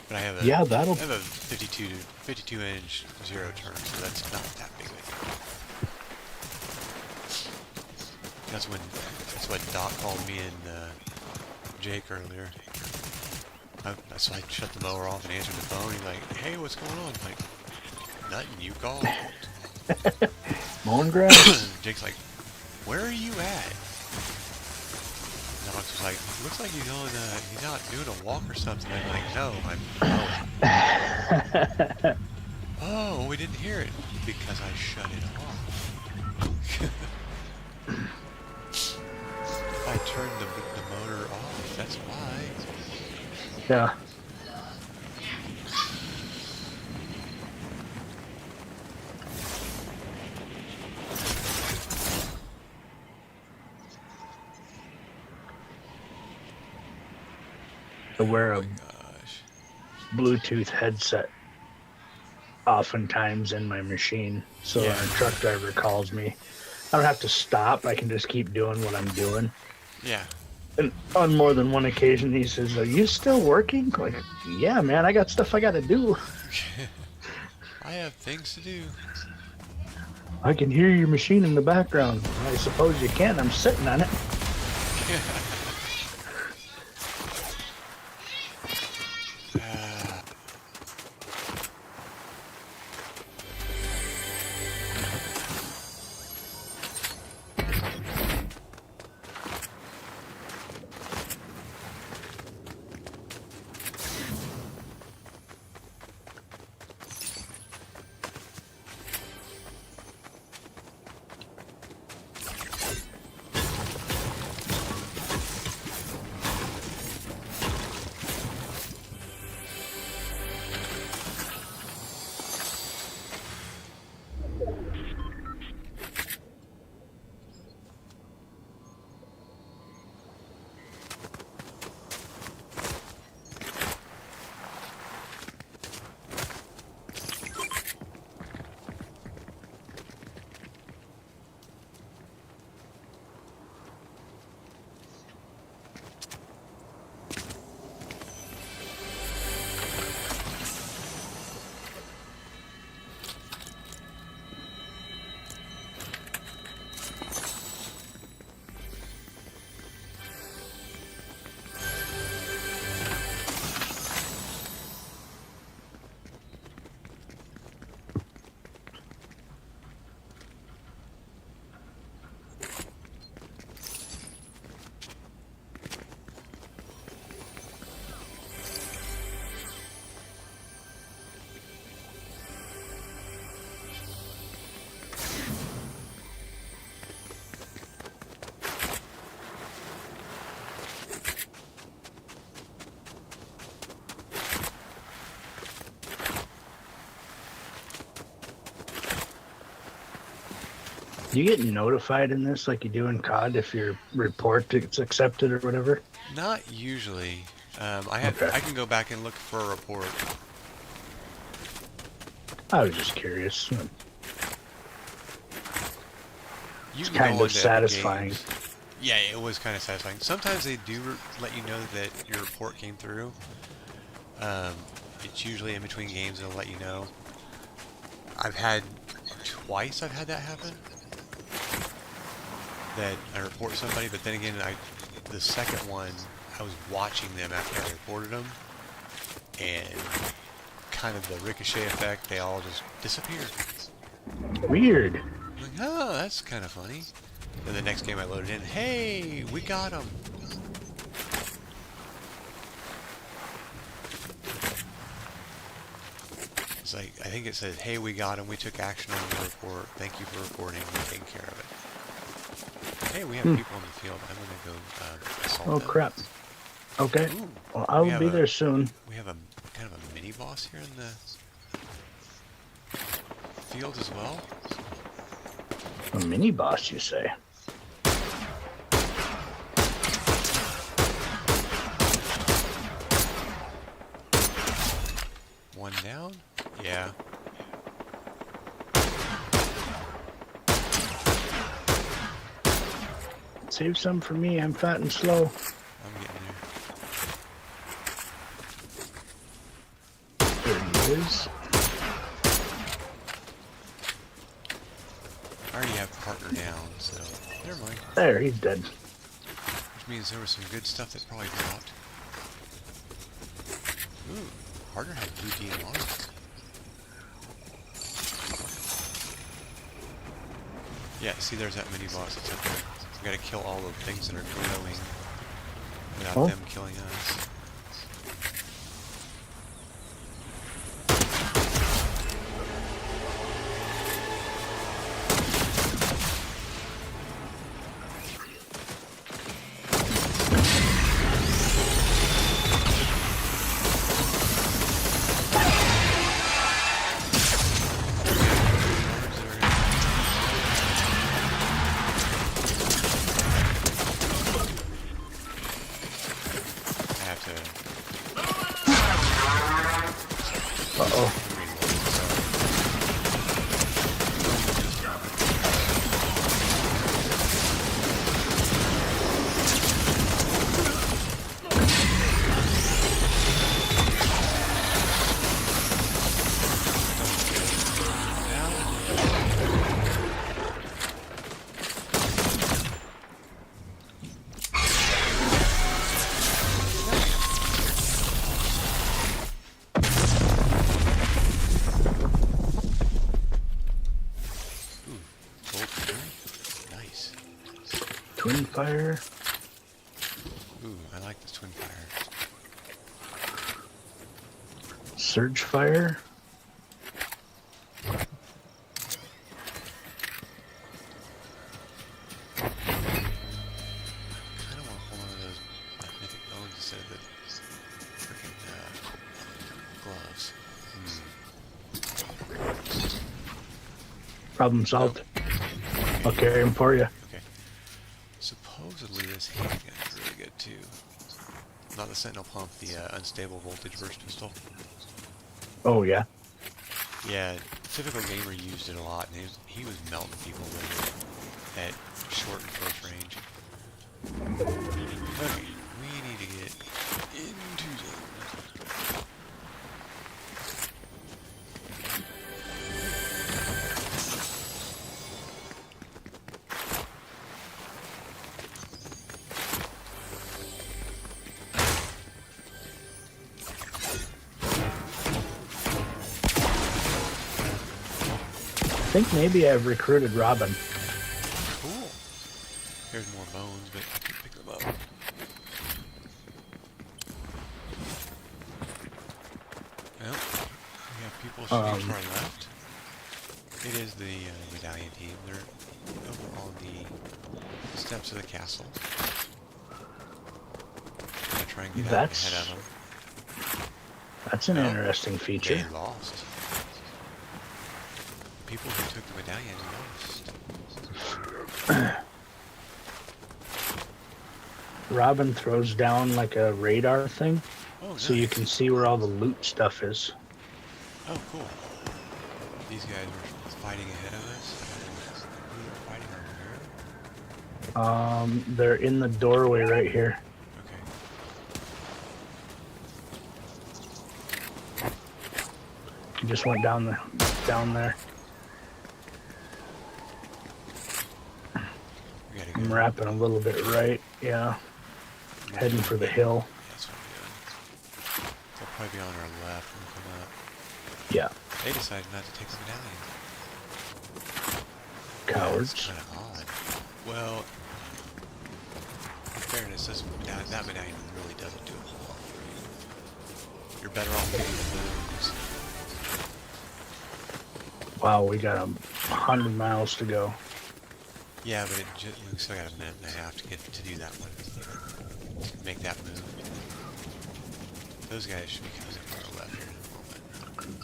But I have a Yeah, I that'll. have a 52 inch zero turn, so that's not that big of a deal. That's what Doc called me and Jake earlier. So I shut the mower off and answered the phone. He's like, "Hey, what's going on?" I'm like, "Nothing. You called." Mowing grass. Jake's like, "Where are you at?" Fox was like, looks like he's out doing a walk or something. I'm like, no, I'm mowing. Oh, well, we didn't hear it because I shut it off. I turned the motor off, that's why. Yeah. I wear Oh a my gosh. Bluetooth headset oftentimes in my machine, so when Yeah. a truck driver calls me, I don't have to stop. I can just keep doing what I'm doing. Yeah. And on more than one occasion, he says, "Are you still working?" Like, yeah, man, I got stuff I got to do. I have things to do. I can hear your machine in the background. I suppose you can. I'm sitting on it. Do you get notified in this like you do in COD if your report gets accepted or whatever? Not usually. Okay. I can go back and look for a report. I was just curious. You It's can kind go of onto Epic satisfying. Games. Yeah, it was kind of satisfying. Sometimes they do let you know that your report came through. It's usually in between games they'll let you know. I've had that happen. That I report somebody, but then again, the second one, I was watching them after I reported them, and kind of the ricochet effect, they all just disappeared. Weird. I'm like, oh, that's kind of funny. Then the next game I loaded in, hey, we got them. It's like, I think it says, hey, we got them, we took action on your report, thank you for reporting, we're taking care of it. Hey, we have people in the field. I'm gonna go assault Oh them. crap. Okay. Ooh, Well, I will be there soon. we have a kind of a mini boss here in the field as well. A mini boss, you say? One down. Yeah. Save some for me. I'm fat and slow. I'm getting There there. he is. I already have partner down, so never mind. There, he's dead. Which means there was some good stuff that probably dropped. Ooh, partner had blue DMR. Yeah, see there's that mini boss that's up there. We gotta kill all the things that are glowing. without Oh. them killing us. I have to Uh-oh. Nice. Twin fire. Ooh, I like this twin fire. Surge fire. Kind of want one of those mythic bones instead of the freaking gloves. Problem solved. I'll carry him for you. Okay. Supposedly this handgun is really good too. Not the Sentinel pump, the unstable voltage burst pistol. Oh, yeah. Yeah, typical gamer used it a lot, and he was melting people with it at short and close range. Okay, we need to get into zone. I think maybe I've recruited Robin. Cool. There's more bones, but I can't pick them up. Well, we have people shooting to our left. It is the medallion team. They're over on the steps of the castle. I'm gonna try and get out ahead of them. That's an Oh, interesting feature. They lost. People who took the medallion lost. Robin throws down like a radar thing, Oh, so you nice. can see where all the loot stuff is. Oh, cool. These guys were fighting ahead of us. Who were fighting over here? They're in the doorway right here. Okay. He just went down there. We gotta I'm go. wrapping a little bit right. Yeah, heading for the hill. That's what we're doing. They'll probably be on our left when we come up. Yeah, They decided not to take the medallion. cowards. That's kind of odd. Well, in fairness, that medallion really doesn't do a whole lot for you. You're better off getting the moves. Wow, we got 100 miles to go. Yeah, but we still got a minute and a half to get to do that one. To make that move. Those guys should be coming up on our left here in a moment.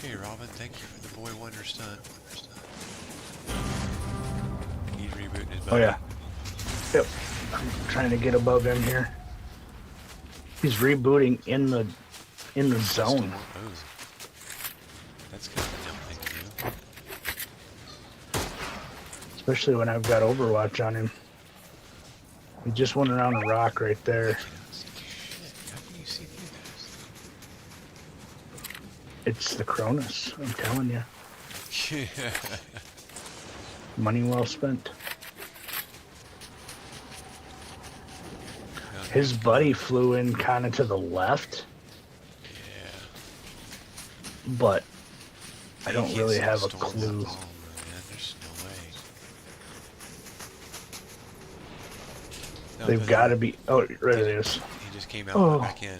Hey Robin, thank you for the Boy Wonder stunt. He's rebooting his Oh buddy. yeah. Yep. I'm trying to get above him here. He's rebooting in the zone. Oh. That's kind of a dumb thing to do. Especially when I've got Overwatch on him. He just went around a rock right there. Shit, how can you see through It's the Cronus, I'm telling you. that? Money well spent. His buddy flew in kind of to the left, Yeah. but I You don't can't really see have the a storm that clue. long, man. There's no way. No, They've got to be. Oh, right it is. He just came out Oh. and went back in.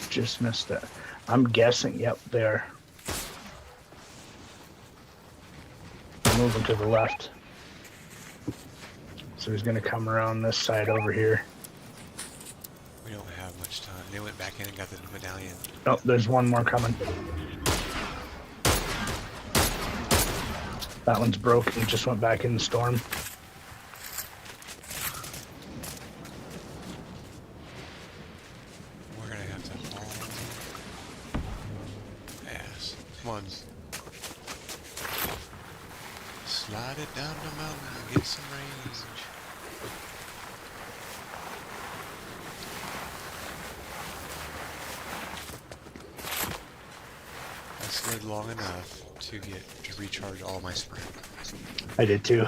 Just missed it. I'm guessing. Yep, there. Moving to the left. So he's gonna come around this side over here. We don't have much time. They went back in and got the medallion. Oh, there's one more coming. That one's broken. He just went back in the storm. We're gonna have to haul ass. Come on. Slide it down the mountain and get some range. I slid long enough to recharge all my sprint. I did too.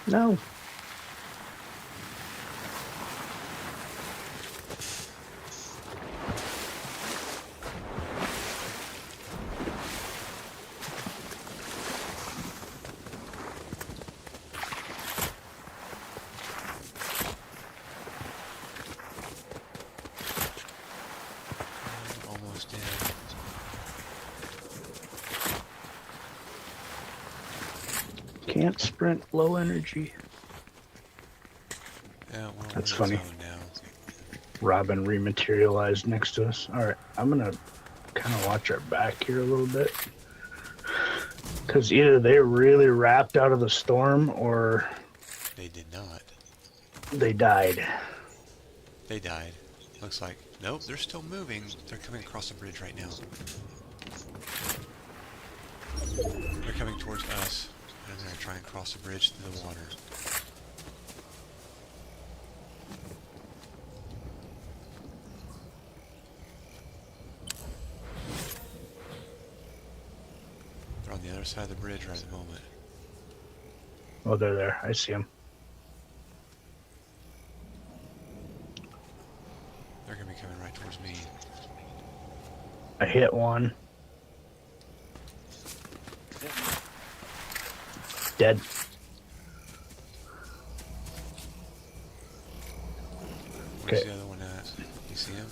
No. Almost dead. Can't sprint low energy. Yeah, well, That's we're in funny. zone now. Robin rematerialized next to us. Alright, I'm gonna kind of watch our back here a little bit. Because either they're really wrapped out of the storm or They did not. they died. They died. Looks like. Nope, they're still moving. They're coming across the bridge right now. They're coming towards us. And they're going to try and cross the bridge through the water. They're on the other side of the bridge right at the moment. Oh, they're there. I see them. They're going to be coming right towards me. I hit one. Dead. Where's Okay. the other one at? You see him?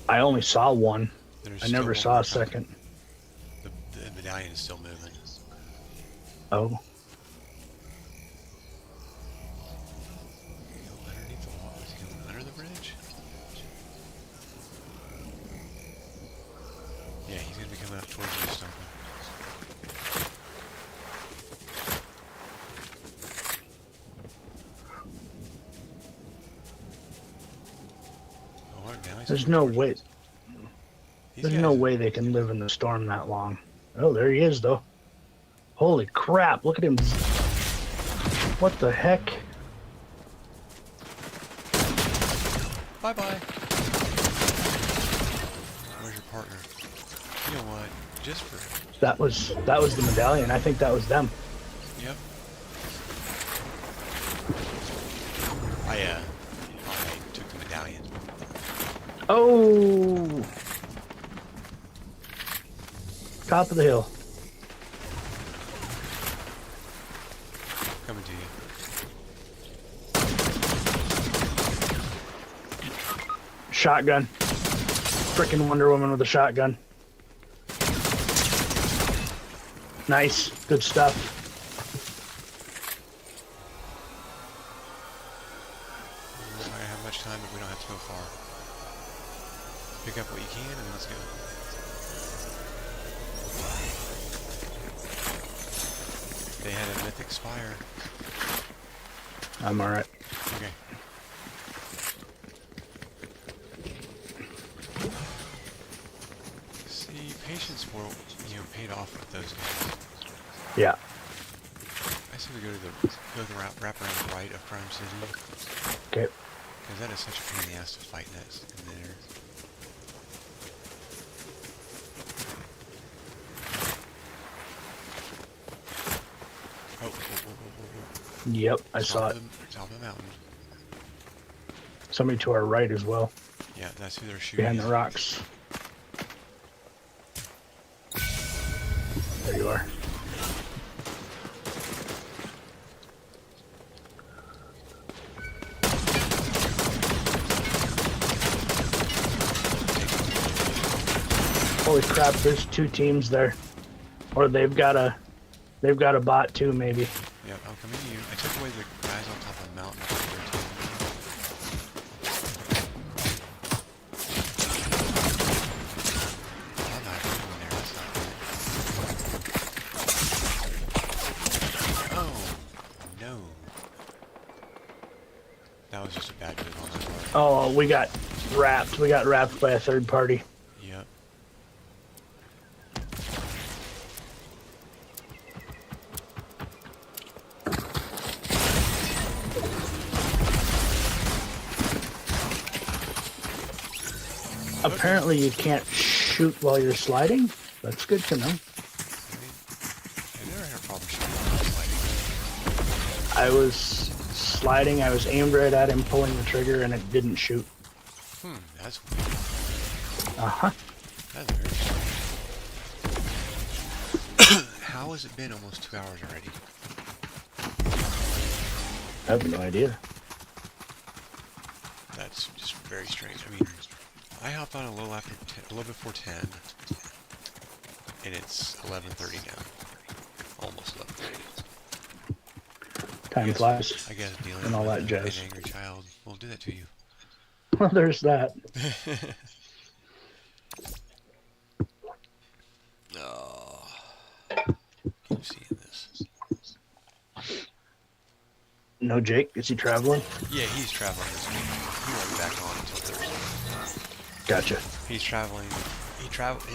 I only saw one. There's I still never one saw more a coming. second. The medallion is still moving. Oh. Go underneath the wall. Is he going under the bridge? Yeah, he's going to be coming up towards you, Stumper. Oh, what, now he's There's coming no towards way. us. These There's guys- no way they can live in the storm that long. Oh, there he is, though. Holy crap! Look at him. What the heck? Bye-bye. Where's your partner? You know what? Just for... That was the medallion. I think that was them. Yep. I took the medallion. Oh! Top of the hill. Coming to you. Shotgun. Frickin' Wonder Woman with a shotgun. Nice. Good stuff. We don't have much time, but we don't have to go far. Pick up what you can and let's go. They had a mythic spire. I'm alright. Okay. See, patience will, paid off with those guys. Yeah. I say we go the wrap around the right of Crime City. Okay. Because that is such a pain in the ass to fight in there. Oh. Yep, I saw it. Top of the mountain. Somebody to our right as well. Yeah, that's who they're shooting. Behind the rocks. There you are. Holy crap! There's 2 teams there, or they've got a bot too, maybe. Yep, I'm coming to you. I took away the guys on top of the mountain up there too. I'm not going there, that's not good. Oh, no. That was just a bad move on my part. Oh, we got wrapped. We got wrapped by a third party. Yep. Apparently, you can't shoot while you're sliding. That's good to know. I've never had a problem shooting while sliding. I was sliding. I was aimed right at him, pulling the trigger, and it didn't shoot. That's weird. Uh-huh. That's very strange. How has it been almost 2 hours already? I have no idea. That's just very strange. I mean, I hopped on a little after 10, a little before 10, and it's 11:30 now. Almost 11:30. Time flies. I guess dealing And all with that jazz. an angry child will do that to you. Well, there's that. Oh, keep seeing this. No, Jake. Is he traveling? Yeah, he's traveling this week. He won't be back on until Thursday. Gotcha. He's traveling.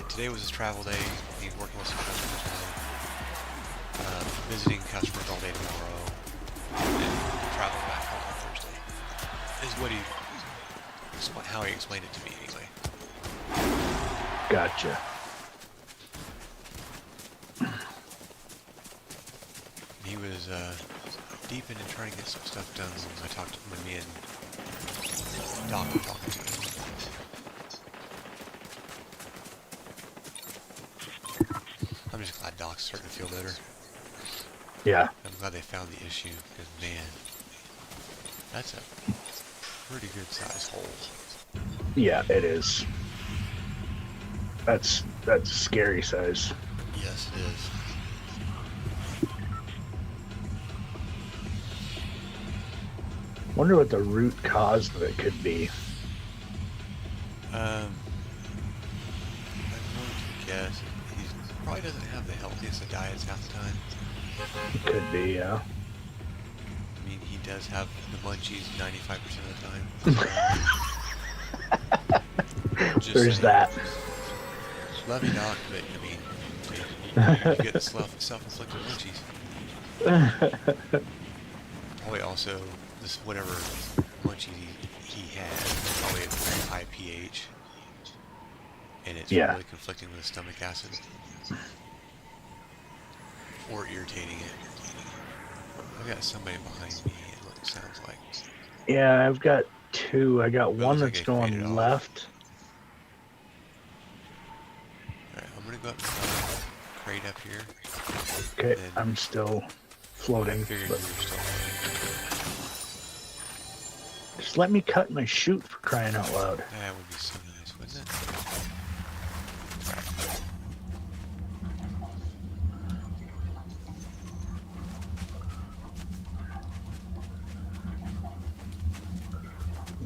Today was his travel day. He's working with some customers today. Visiting customers all day tomorrow. And traveling back home on Thursday. Is what how he explained it to me anyway. Gotcha. He was deep into trying to get some stuff done when I talked to him, when me and Doc were talking to him. I'm just glad Doc's starting to feel better. Yeah. I'm glad they found the issue, because man, that's a pretty good size hole. Yeah, it is. That's scary size. Yes, it is. Wonder what the root cause of it could be. I'm going to guess he probably doesn't have the healthiest of diets half the time. Could be, yeah. I mean, he does have the munchies 95% of the time. Just There's saying. that. Love you, Doc, but I mean, you get the self-inflicted munchies. Probably also this whatever munchie he had is probably a very high pH, and it's Yeah. really conflicting with his stomach acid or irritating it. I've got somebody behind me. It sounds like. Yeah, I've got 2. I got Well, one looks like that's it faded going off. left. Alright, I'm gonna go up to the crate up here. Okay, Then- I'm still floating. Figured But you were still alive. just let me cut my chute for crying out loud. That would be so nice, wouldn't it?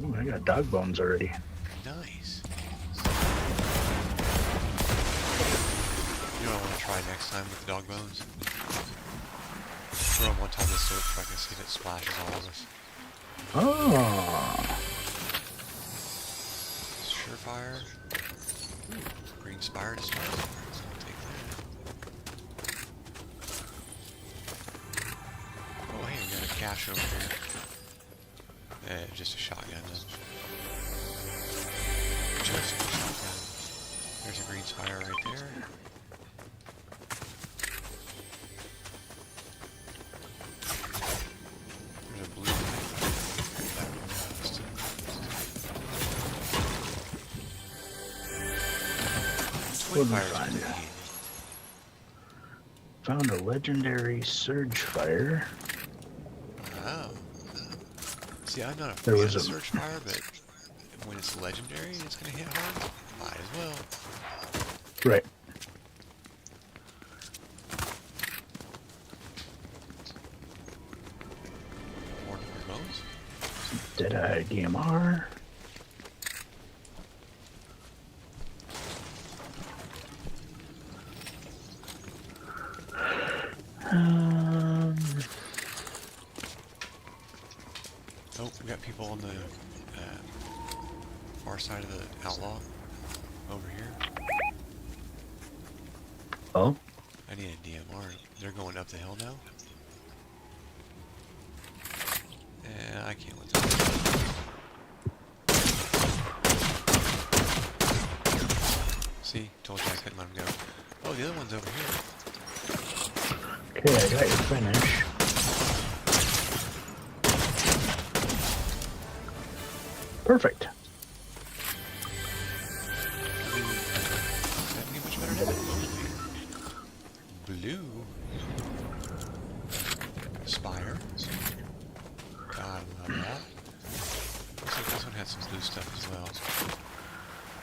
Ooh, I got dog bones already. Nice. You know what I want to try next time with the dog bones? Throw them on top of the soap so I can see if it splashes all of us. Oh, Surefire. Green Spire display. I'll take that. Oh hey, we got a cache over here. Just a shotgun then. Just a shotgun. There's a green spire right there. There's a blue one. That one fast. We'll 25 is find pretty it. handy. found a legendary surge fire. Wow. See, I'm not a There fan was of a- search fire, but when it's legendary and it's gonna hit hard, might as well. Right. More bones? Deadeye DMR. Oh, we got people on the far side of the outlaw. Over here. Oh, I need a DMR. They're going up the hill now. I can't let them. See? Told you I couldn't let them go. Oh, the other one's over here. okay, I got your finish. Perfect. Doesn't get much better than that. Blue. Spire. God, I love that. Looks like this one had some blue stuff as well.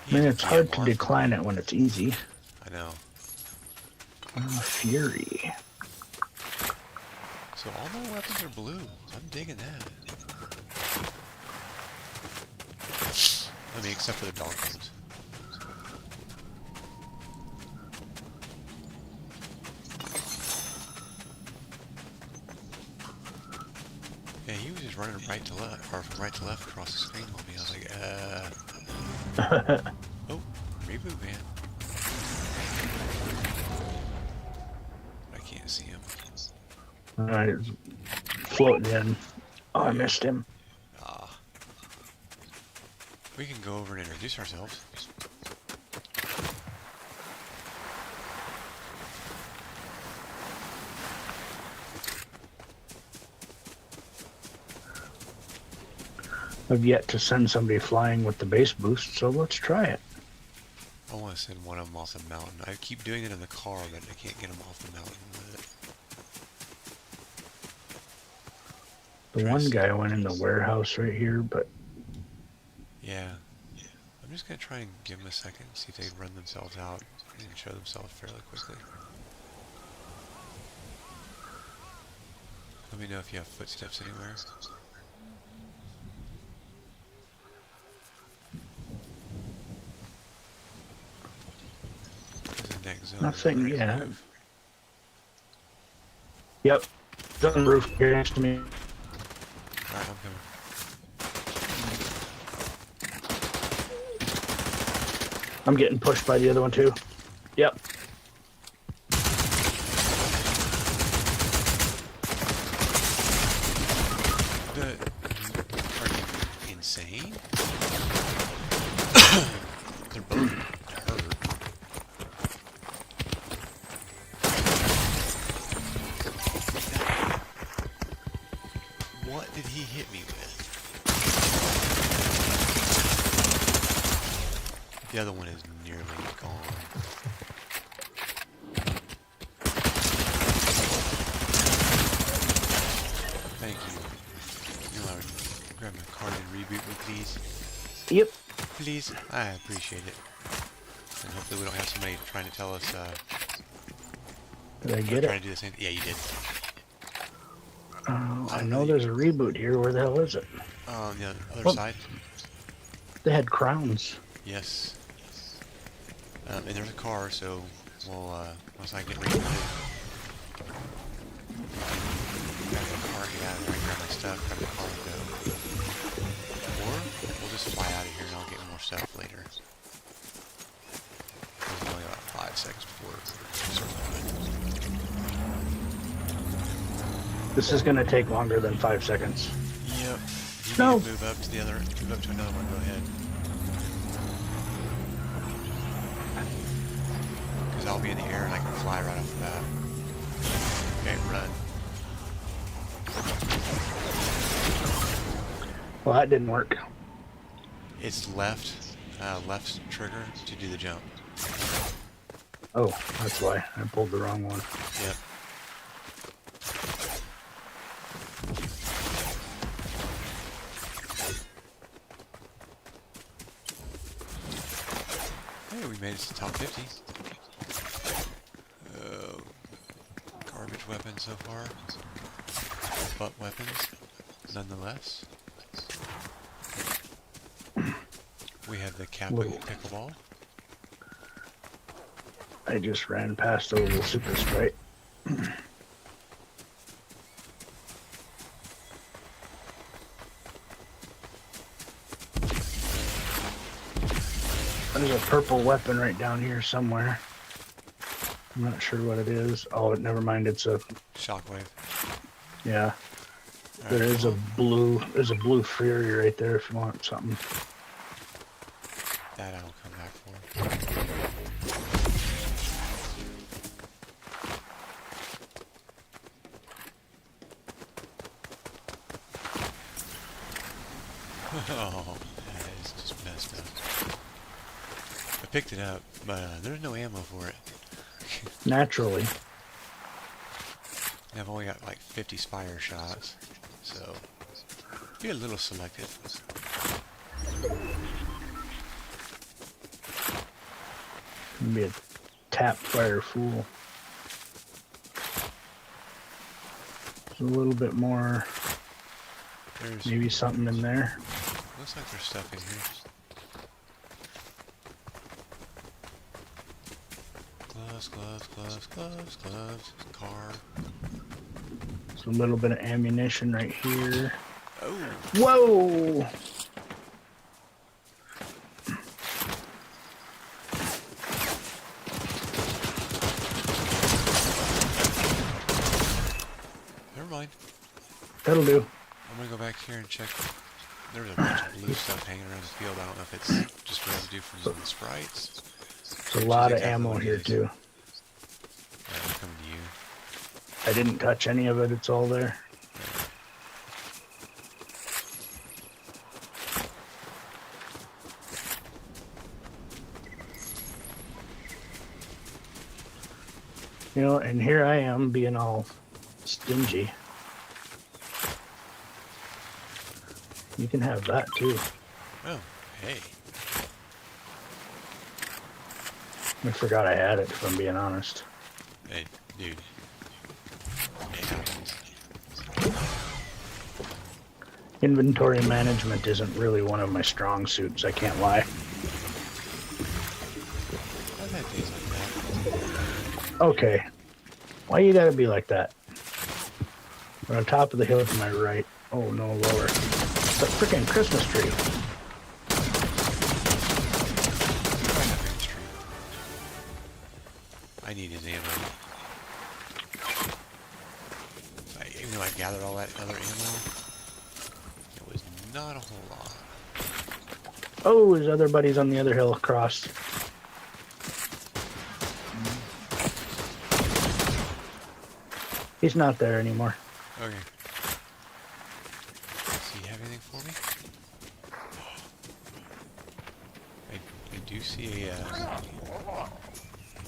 I mean, it's hard to DMR. decline it when it's easy. I know. Fury. So all my weapons are blue. I'm digging that. I mean, except for the dark ones. Yeah, he was just running right to left, or from right to left across the screen with me. I was like, oh, reboot, man. I can't see him. Alright, floating in. Oh, I missed him. Ah. We can go over and introduce ourselves. I've yet to send somebody flying with the base boost, so let's try it. I want to send one of them off the mountain. I keep doing it in the car, but I can't get them off the mountain with it. The one guy went in the warehouse right here, but Yeah. I'm just going to try and give them a second, see if they run themselves out and show themselves fairly quickly. Let me know if you have footsteps anywhere. This is next zone. nothing Next yet. move. Yep. It's on the roof here next to me. Alright, I'm coming. I'm getting pushed by the other one too. Yep. Are you insane? They're both hurt. What did he hit me with? The other one is nearly gone. Thank you. You know, grab my card and reboot me, please. Yep. Please. I appreciate it. And hopefully we don't have somebody trying to tell us, Did I get trying it? to do the same. Yeah, you did. I know there's a reboot here. Where the hell is it? On the other Well- side. They had crowns. Yes. And there's a car, so we'll, once I get rebooted, grab the car, get out of there, grab my stuff, grab the car, and go. Or we'll just fly out of here and I'll get more stuff later. There's only about 5 seconds before This is gonna take longer than 5 seconds. Yep. You No. need to move up to the other, move up to another one, go ahead. Because I'll be in the air and I can fly right off the bat. Okay, run. Well, that didn't work. It's left trigger to do the jump. Oh, that's why. I pulled the wrong one. Yep. Hey, we made it to the top 50. garbage weapon so far. Butt weapons, nonetheless. We have the Kappa Whoa. pickleball. I just ran past a little super sprite. There's a purple weapon right down here somewhere. I'm not sure what it is. Oh, never mind. It's a, Shockwave. yeah. All There right, is well, there's a blue Fury right there if you want something. that I will come back for. Oh, that is just messed up. I picked it up, but there's no ammo for it. Naturally. And I've only got like 50 Spire shots, so be a little selective. Can be a tap fire fool. There's a little bit more, There's maybe something in there. looks like there's stuff in here. Gloves, gloves, gloves, gloves, gloves. Car. There's a little bit of ammunition right here. Oh, Whoa! never mind. That'll do. I'm gonna go back here and check. There's a bunch of blue stuff hanging around the field. I don't know if it's just residue from the sprites. There's a lot of exactly ammo what it here is. too. I'm coming to you. I didn't touch any of it. It's all there. You know, and here I am being all stingy. You can have that too. Oh, hey. I forgot I had it, if I'm being honest. Hey, dude. It happens. Inventory management isn't really one of my strong suits, I can't lie. I've had days like that. Okay. Why you gotta be like that? We're on top of the hill to my right. Oh no, lower. It's a freaking Christmas tree. Right up Main Street. I need his ammo. Even though I gathered all that other ammo, it was not a whole lot. Oh, his other buddy's on the other hill across. He's not there anymore. Okay. Does he have anything for me? I do see a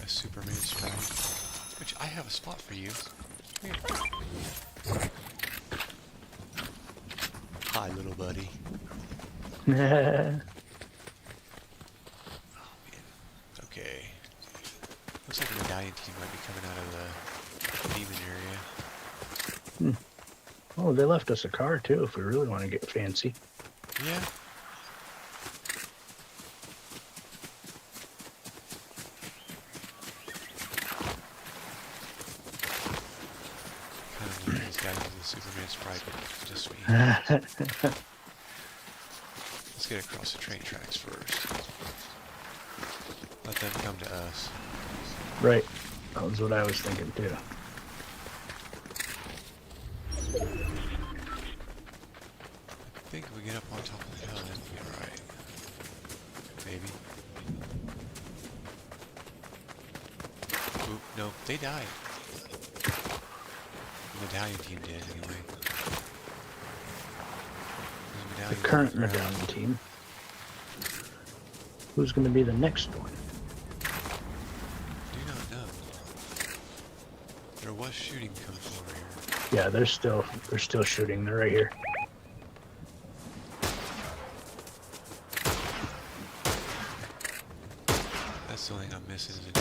Superman strike, which I have a spot for you. Here. Hi, little buddy. Yeah. Oh man. Okay. Looks like the medallion team might be coming out of the demon area. Oh, they left us a car too if we really want to get fancy. Yeah. Kind of like these guys with the Superman sprite, but just me. Let's get across the train tracks first. Let them come to us. Right. That was what I was thinking too. I think if we get up on top of the hill, that'd be alright. Maybe. Oop, no, they died. The medallion team did, anyway. The current medallion team. Who's going to be the next one? Do not know. There was shooting coming from over here. Yeah, they're still shooting. They're right here. That's the only thing I'm missing is a new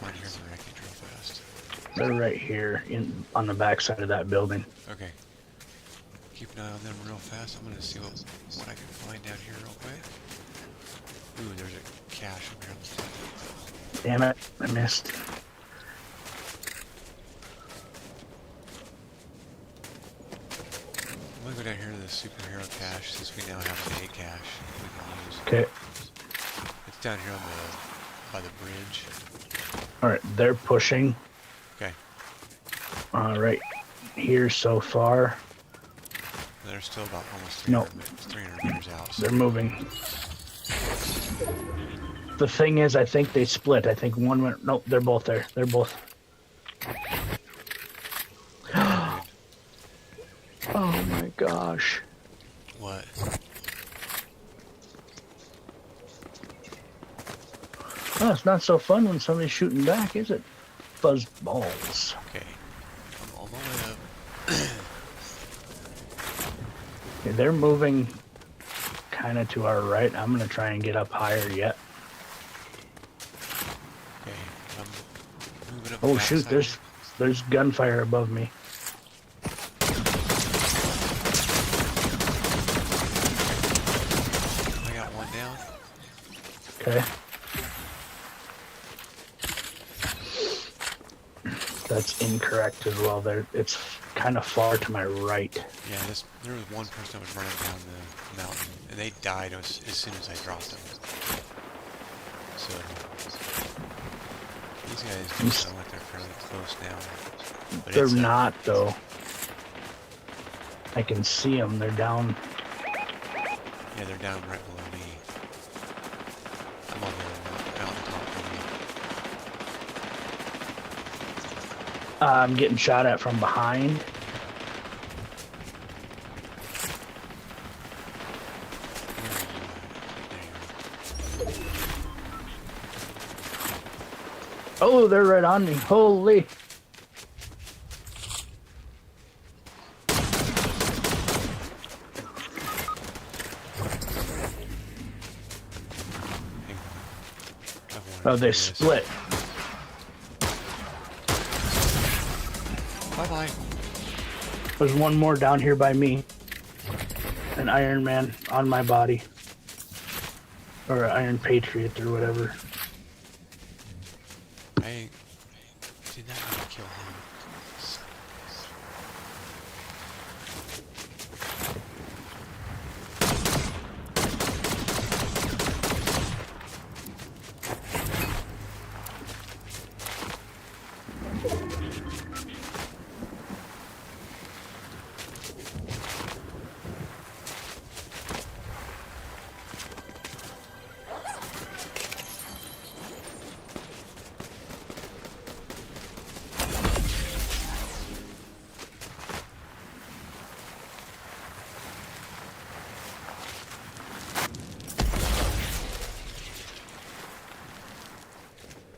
find here the wreckage real fast. They're right here on the back side of that building. Okay. Keep an eye on them real fast. I'm gonna see what I can find down here real quick. Ooh, there's a cache over here. Damn it, I missed. I'm gonna go down here to the superhero cache since we now have an A cache we can use. Okay. It's down here on by the bridge. Alright, they're pushing. Okay. Right here so far. They're still about almost 300 meters out. So. They're moving. The thing is, I think they split. I think one went. Nope, they're both there. They're both. Oh my gosh. What? Oh, it's not so fun when somebody's shooting back, is it? Fuzz balls. Okay. I'm on my way up. Okay, they're moving kind of to our right. I'm going to try and get up higher yet. Okay. I'm moving up. Oh shoot, there's gunfire above me. I got one down. Okay. That's incorrect as well. It's kind of far to my right. Yeah, there was one person that was running down the mountain, and they died as soon as I dropped them. So these guys do sound like they're fairly close now. But They're not though. I can see them. They're down. Yeah, they're down right below me. I'm on the mountain top of me. I'm getting shot at from behind. Oh, they're right on me. Holy. Oh, they split. Bye-bye. There's one more down here by me. An Iron Man on my body. Or an Iron Patriot or whatever. I did not want to kill him.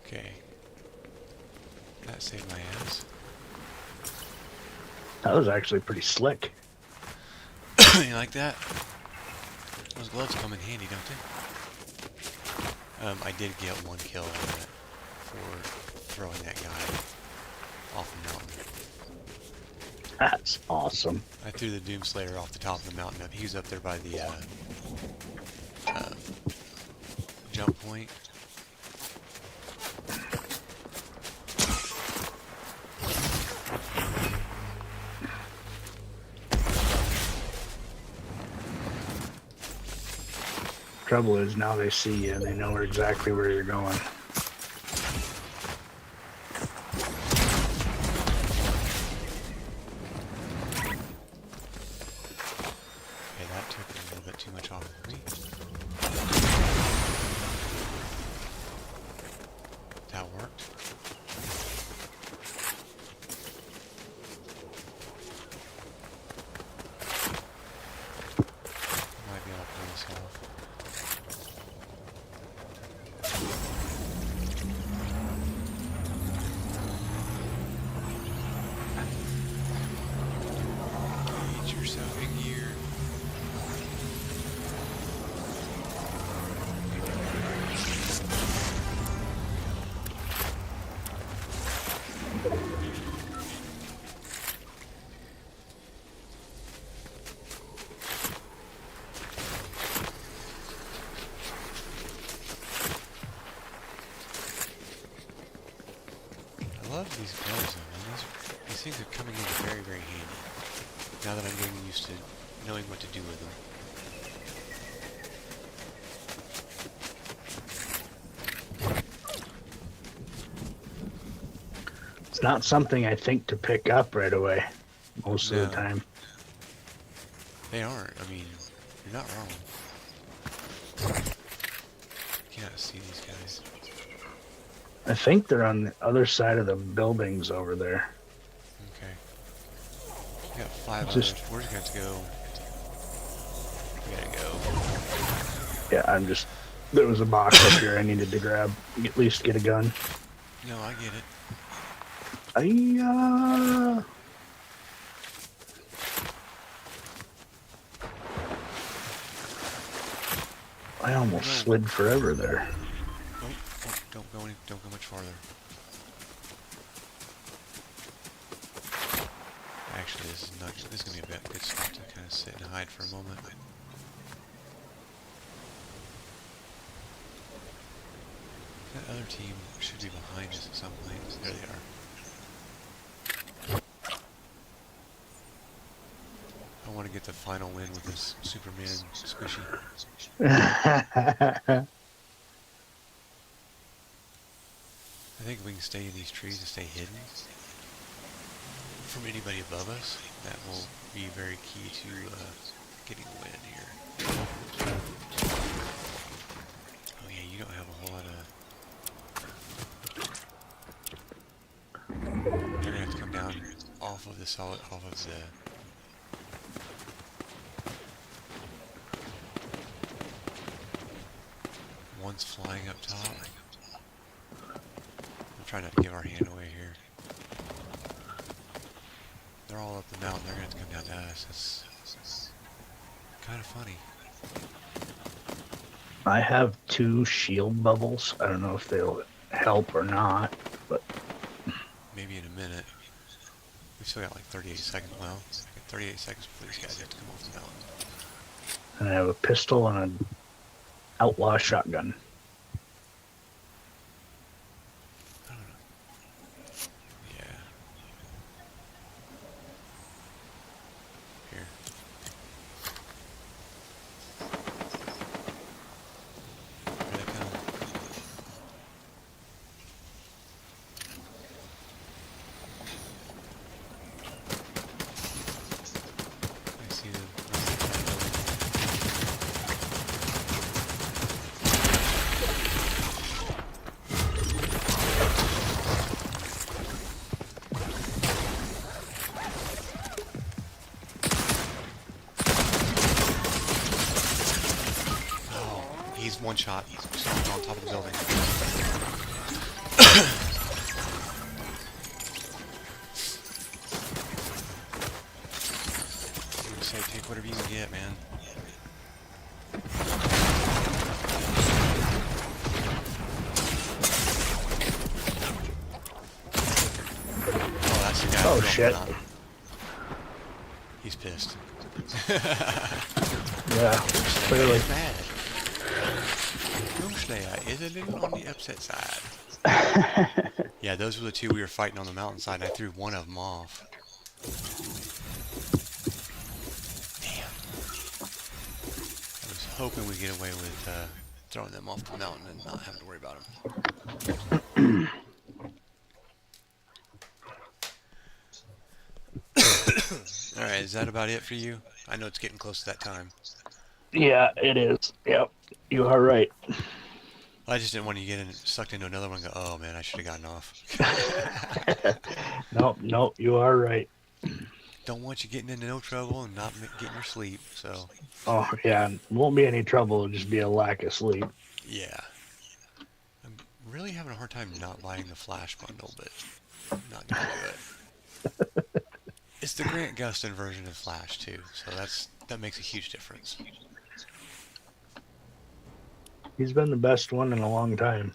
Okay. That saved my ass. That was actually pretty slick. You like that? Those gloves come in handy, don't they? I did get one kill on that for throwing that guy off the mountain. That's awesome. I threw the Doomslayer off the top of the mountain. He was up there by the jump point. Trouble is now they see you and they know exactly where you're going. Okay, that took a little bit too much off of me. That worked. Might be able to pull this off. Get yourself in gear. these gloves, though, man. These things are coming in very, very handy. Now that I'm getting used to knowing what to do with them. It's not something I think to pick up right away most of No. the time. They aren't. I mean, you're not wrong. Can't see these guys. I think they're on the other side of the buildings over there. Okay. We got 5 Just- others. We're just going to have to go. We gotta go. Yeah, there was a box up here I needed to grab. At least get a gun. No, I get it. I almost slid forever there. Oh, don't go much farther. Actually, this is gonna be a good spot to kind of sit and hide for a moment. That other team should be behind us at some point. There they are. I want to get the final win with this Superman squishy. I think we can stay in these trees and stay hidden from anybody above us. That will be very key to getting a win here. Oh yeah, you don't have a whole lot of... You're gonna have to come down off of the solid, off of the... One's flying up top. I'm trying not to give our hand away here. They're all up the mountain. They're going to have to come down to us. That's kind of funny. I have 2 shield bubbles. I don't know if they'll help or not, but Maybe in a minute. We've still got like 38 seconds. Well, got 38 seconds before these guys have to come off the mountain. and I have a pistol and an outlaw shotgun. I don't know. Yeah. Here. Here they come. I see them. He's one shot. He's on top of the building. I'm gonna say, take whatever you can get, man. Oh, that's the guy. Oh, who dropped shit. the knot. He's pissed. Yeah, clearly. He's mad. Doomslayer is a little on the upset side. Yeah, those were the 2 we were fighting on the mountainside, and I threw one of them off. Damn. I was hoping we'd get away with throwing them off the mountain and not having to worry about them. Alright, is that about it for you? I know it's getting close to that time. Yeah, it is. Yep, you are right. I just didn't want you to get sucked into another one and go, oh man, I should have gotten off. Nope, you are right. Don't want you getting into no trouble and not getting your sleep, so... Oh, yeah, won't be any trouble. It'll just be a lack of sleep. Yeah. I'm really having a hard time not buying the Flash bundle, but I'm not gonna do it. It's the Grant Gustin version of Flash too, so that makes a huge difference. He's been the best one in a long time.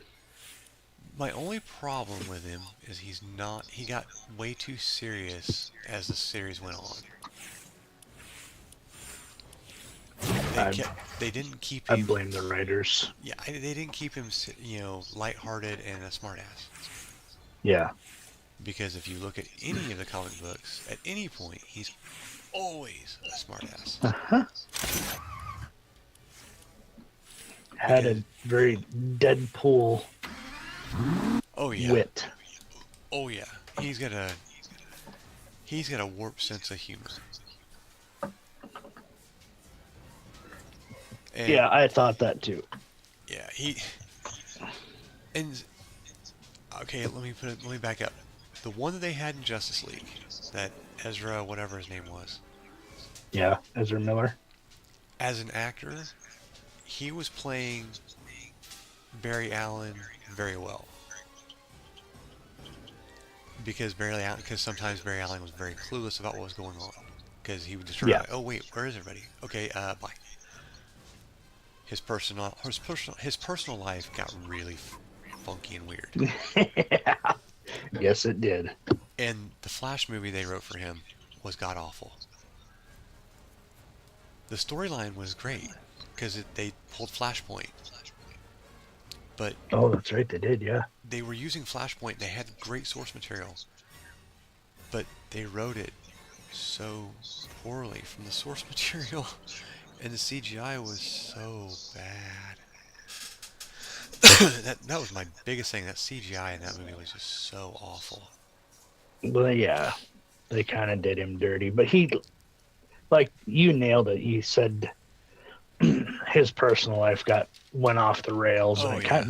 My only problem with him is he got way too serious as the series went on. They didn't keep I him... blame the writers. Yeah, they didn't keep him, lighthearted and a smartass. Yeah. Because if you look at any of the comic books, at any point, he's always a smartass. Uh-huh. Had Because, a very Deadpool oh yeah, wit. oh yeah, he's got a warped sense of humor. And Yeah, I thought that too. yeah, and okay, let me back up. The one that they had in Justice League, that Ezra, whatever his name was, Yeah, Ezra Miller. as an actor, he was playing Barry Allen very well. Because sometimes Barry Allen was very clueless about what was going on. Because he would just turn Yeah. around, oh wait, where is everybody? Okay, bye. His personal life got really funky and weird. Yeah. Yes, it did. And the Flash movie they wrote for him was god awful. The storyline was great because they pulled Flashpoint, but Oh, that's right, they did. Yeah. they were using Flashpoint. They had great source material, but they wrote it so poorly from the source material, and the CGI was so bad. that was my biggest thing. That CGI in that movie was just so awful. Well, yeah, they kind of did him dirty, but he, like you nailed it. You said his personal life went off the rails, and Oh it yeah.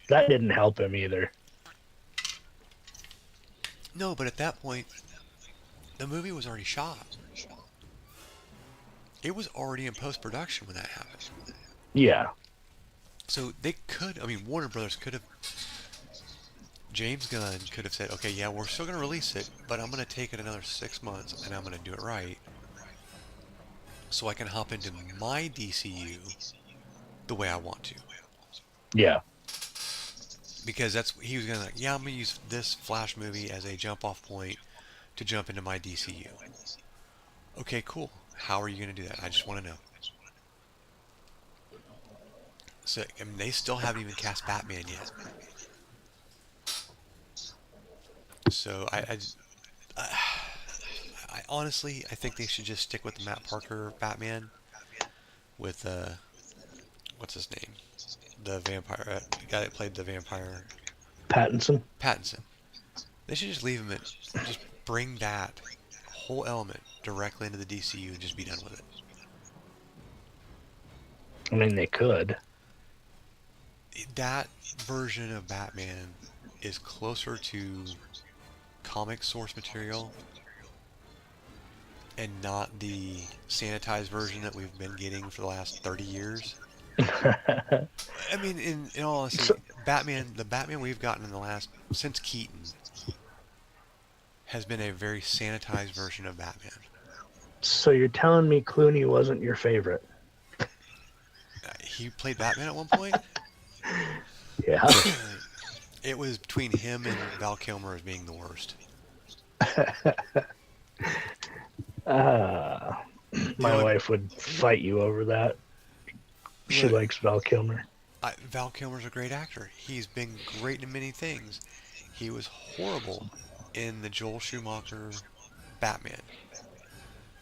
that didn't help him either. No, but at that point, the movie was already shot. It was already in post production when that happened. Yeah. So they could, I mean, Warner Brothers could have, James Gunn could have said, okay, yeah, we're still going to release it, but I'm going to take it another 6 months and I'm going to do it right so I can hop into my DCU the way I want to. Yeah. Because he was going to, yeah, I'm going to use this Flash movie as a jump off point to jump into my DCU. Okay, cool. How are you going to do that? I just want to know. So, I mean, they still haven't even cast Batman yet. So, I honestly, I think they should just stick with the Matt Parker Batman with, what's his name? The vampire, the guy that played the vampire. Pattinson. Pattinson. They should just leave him just bring that whole element directly into the DCU and just be done with it. I mean, they could. That version of Batman is closer to comic source material and not the sanitized version that we've been getting for the last 30 years. I mean, in all honesty, the Batman we've gotten since Keaton, has been a very sanitized version of Batman. So you're telling me Clooney wasn't your favorite? He played Batman at one point? Yeah. It was between him and Val Kilmer as being the worst. My wife would fight you over that. She Look, likes Val Kilmer. Val Kilmer's a great actor. He's been great in many things. He was horrible in the Joel Schumacher Batman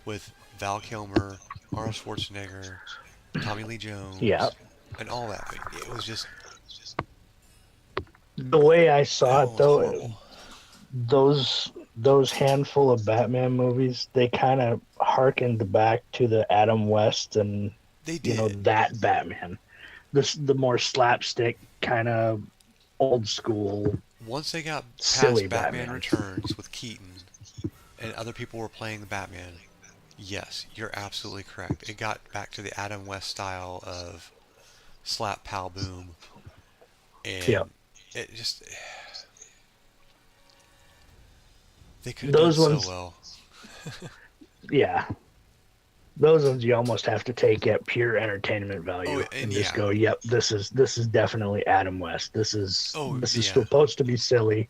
with Val Kilmer, Arnold Schwarzenegger, Tommy Lee Jones, Yeah. and all that. It was just The way I saw it, though, horrible. those handful of Batman movies, they kind of harkened back to the Adam West and They did. that Batman, the more slapstick kind of old school. Once they got Silly past Batman Batman. Returns with Keaton and other people were playing the Batman, yes, you're absolutely correct. It got back to the Adam West style of slap, pow, boom. And Yep. it just... They could have Those done ones- so well. Yeah, those ones you almost have to take at pure entertainment value Oh, and and just yeah. go, "Yep, this is definitely Adam West. This is Oh, this is yeah. supposed to be silly."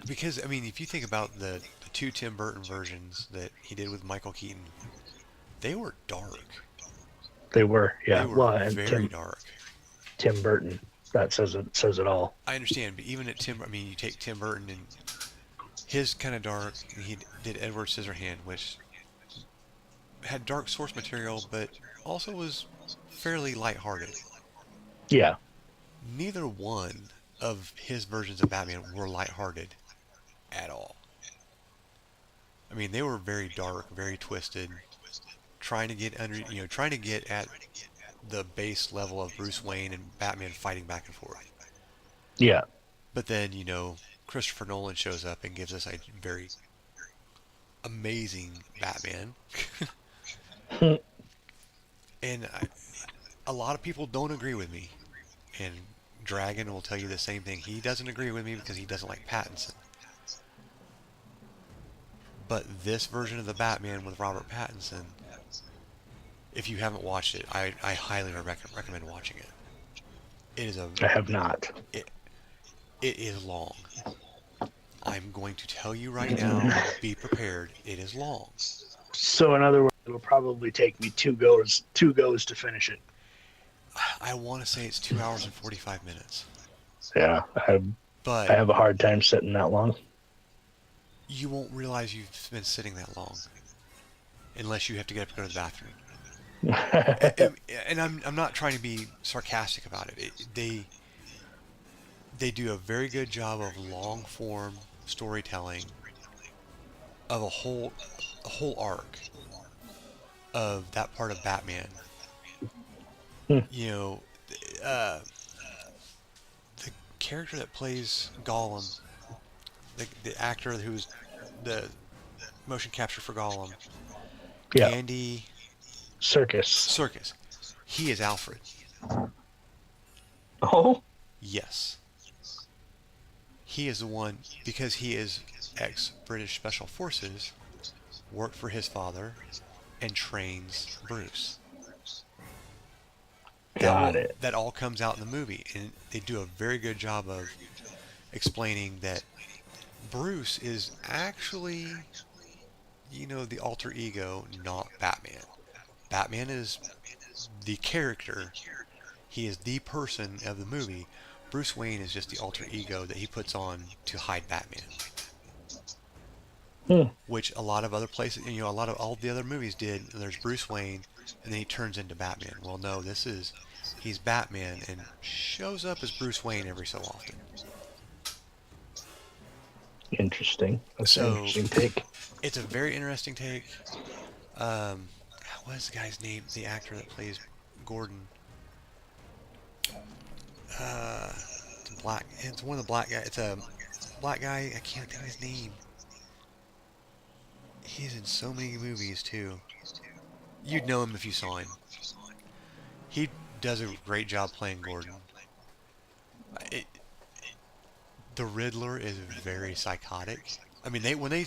Because, I mean, if you think about the two Tim Burton versions that he did with Michael Keaton, they were dark. They were, yeah. They were Well, and very dark. Tim Burton. That says it all. I understand, but even at Tim, I mean, you take Tim Burton and his kind of dark, and he did Edward Scissorhand, which had dark source material, but also was fairly lighthearted. Yeah. Neither one of his versions of Batman were lighthearted at all. I mean, they were very dark, very twisted, trying to get under, trying to get at the base level of Bruce Wayne and Batman fighting back and forth. Yeah. But then, Christopher Nolan shows up and gives us a very amazing Batman. And a lot of people don't agree with me. And Dragon will tell you the same thing. He doesn't agree with me because he doesn't like Pattinson. But this version of the Batman with Robert Pattinson, if you haven't watched it, I highly recommend watching it. It is I have not. It is long. I'm going to tell you right now, be prepared. It is long. So in other words, it will probably take me two goes to finish it. I want to say it's 2 hours and 45 minutes. Yeah, I have a hard time sitting that long. You won't realize you've been sitting that long unless you have to get up to go to the bathroom. and I'm not trying to be sarcastic about it. They do a very good job of long form storytelling of a whole arc of that part of Batman. The character that plays Gollum, the actor who's the motion capture for Gollum, yeah. Andy Serkis. He is Alfred. Oh? Yes. He is the one, because he is ex-British Special Forces, worked for his father, and trains Bruce. Got it. That all comes out in the movie, and they do a very good job of explaining that Bruce is actually, the alter ego, not Batman. Batman is the character. He is the person of the movie. Bruce Wayne is just the alter ego that he puts on to hide Batman. Which a lot of other places, a lot of all the other movies did. There's Bruce Wayne, and then he turns into Batman. Well, no, he's Batman and shows up as Bruce Wayne every so often. Interesting. That's an interesting take. It's a very interesting take. What is the guy's name? The actor that plays Gordon. It's one of the black guys. It's a black guy. I can't think of his name. He's in so many movies too. You'd know him if you saw him. He does a great job playing Gordon. The Riddler is very psychotic. I mean, when I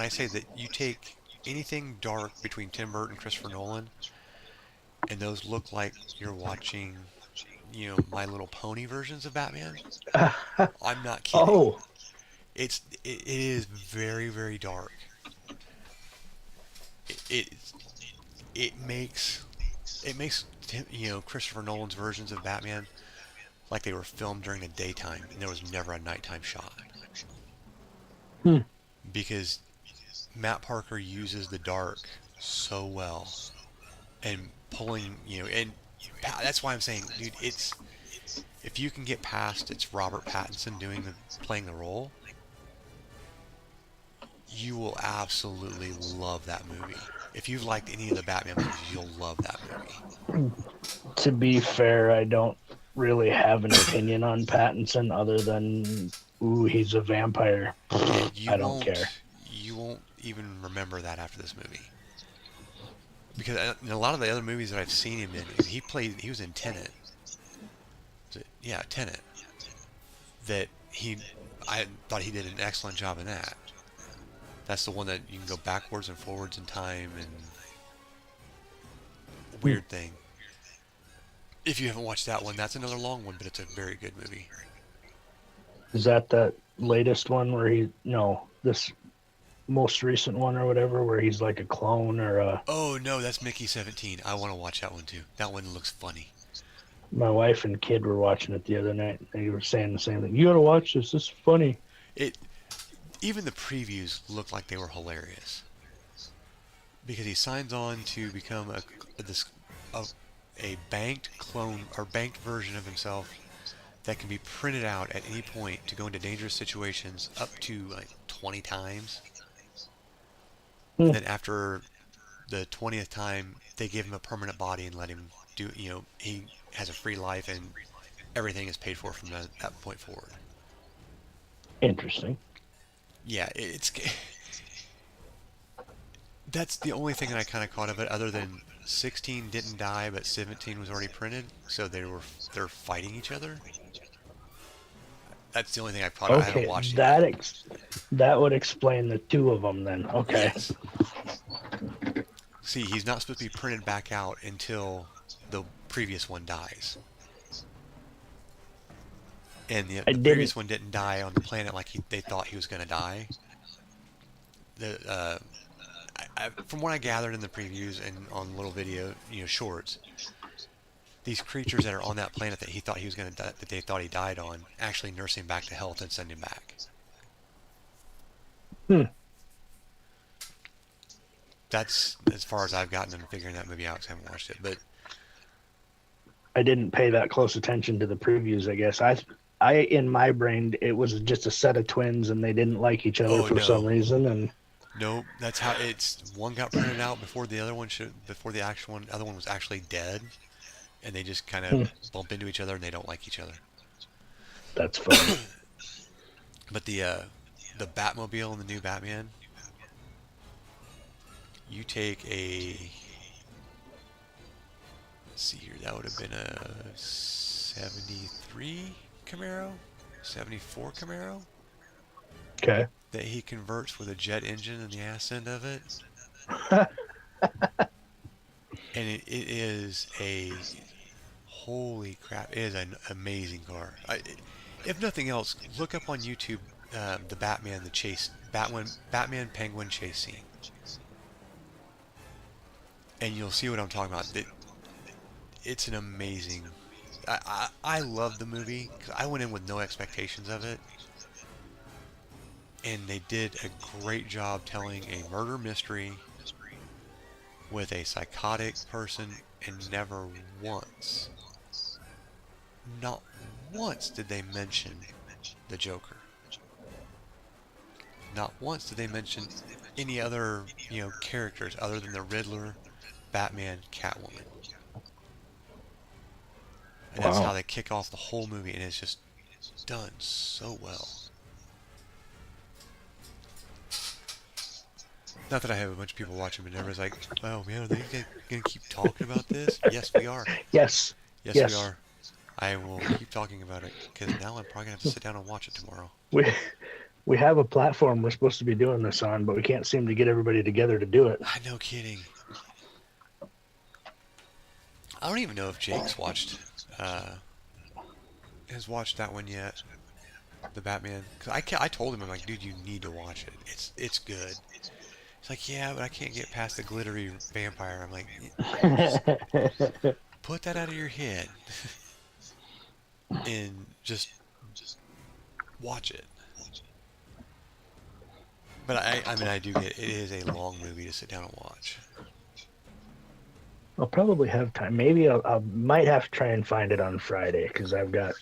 say that you take anything dark between Tim Burton and Christopher Nolan, and those look like you're watching, My Little Pony versions of Batman. I'm not kidding. Oh, it is very, very dark. It makes Christopher Nolan's versions of Batman like they were filmed during the daytime and there was never a nighttime shot. Because Matt Parker uses the dark so well, and pulling, and that's why I'm saying, dude, if you can get past it's Robert Pattinson playing the role, you will absolutely love that movie. If you've liked any of the Batman movies, you'll love that movie. To be fair, I don't really have an opinion on Pattinson other than, he's a vampire. I don't care. You won't even remember that after this movie. Because in a lot of the other movies that I've seen him in, he was in Tenet. Tenet. I thought he did an excellent job in that. That's the one that you can go backwards and forwards in time and weird thing. If you haven't watched that one, that's another long one, but it's a very good movie. Is that the latest one where this most recent one or whatever, where he's like a clone or a... Oh, no, that's Mickey 17. I want to watch that one, too. That one looks funny. My wife and kid were watching it the other night. They were saying the same thing. You gotta watch this. This is funny. It even the previews looked like they were hilarious because he signs on to become a, a banked clone or banked version of himself that can be printed out at any point to go into dangerous situations up to like 20 times. And then after the 20th time, they give him a permanent body and let him do, he has a free life and everything is paid for from that point forward. Interesting. Yeah, that's the only thing that I kind of caught of it, other than 16 didn't die, but 17 was already printed, so they're fighting each other. That's the only thing I caught. I haven't watched it. That would explain the two of them then. Okay. Yes. See, he's not supposed to be printed back out until the previous one dies. And the previous one didn't die on the planet like they thought he was going to die. From what I gathered in the previews and on little video, shorts, these creatures that are on that planet that he thought he was going to die, that they thought he died on, actually nurse him back to health and send him back. That's as far as I've gotten in figuring that movie out, because I haven't watched it. But I didn't pay that close attention to the previews, I guess. I in my brain, it was just a set of twins and they didn't like each other for some reason. And no, that's how one got printed out before the other one before the other one was actually dead. And they just kind of bump into each other and they don't like each other. That's funny. But the Batmobile in the new Batman, you take let's see here, that would have been a 73 Camaro, 74 Camaro. Okay. That he converts with a jet engine in the ass end of it. And it is holy crap, it is an amazing car. If nothing else, look up on YouTube the Batman Penguin chase scene. And you'll see what I'm talking about. It's an amazing... I love the movie because I went in with no expectations of it. And they did a great job telling a murder mystery with a psychotic person, and never once, not once did they mention the Joker. Not once did they mention any other, characters other than the Riddler, Batman, Catwoman. And that's how they kick off the whole movie, and it's just done so well. Not that I have a bunch of people watching, but everyone's like, "Oh man, are they gonna keep talking about this?" Yes, we are. Yes, we are. I will keep talking about it because now I'm probably gonna have to sit down and watch it tomorrow. We have a platform we're supposed to be doing this on, but we can't seem to get everybody together to do it. No kidding. I don't even know if Jake's has watched that one yet. The Batman. Cause I told him, I'm like, dude, you need to watch it. It's good. He's like, yeah, but I can't get past the glittery vampire. I'm like, put that out of your head and just watch it. But I do get it is a long movie to sit down and watch. I'll probably have time. Maybe I might have to try and find it on Friday because I've got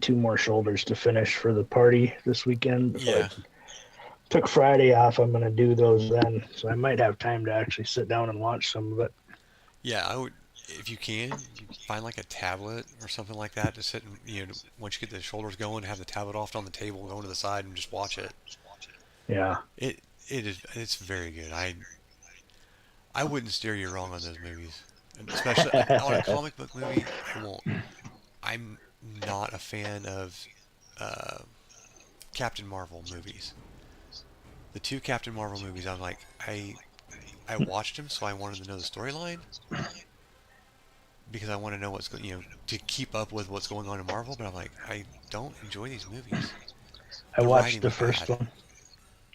2 more shoulders to finish for the party this weekend. Yeah. Took Friday off. I'm going to do those then. So I might have time to actually sit down and watch some of it. Yeah, I would, if you can, find like a tablet or something like that to sit and, once you get the shoulders going, have the tablet off on the table, go to the side and just watch it. Yeah. It's very good. I wouldn't steer you wrong on those movies. Especially on a comic book movie, I won't. I'm not a fan of Captain Marvel movies. The 2 Captain Marvel movies, I'm like, I watched them, so I wanted to know the storyline because I want to know what's going, to keep up with what's going on in Marvel. But I'm like, I don't enjoy these movies. I watched the first one.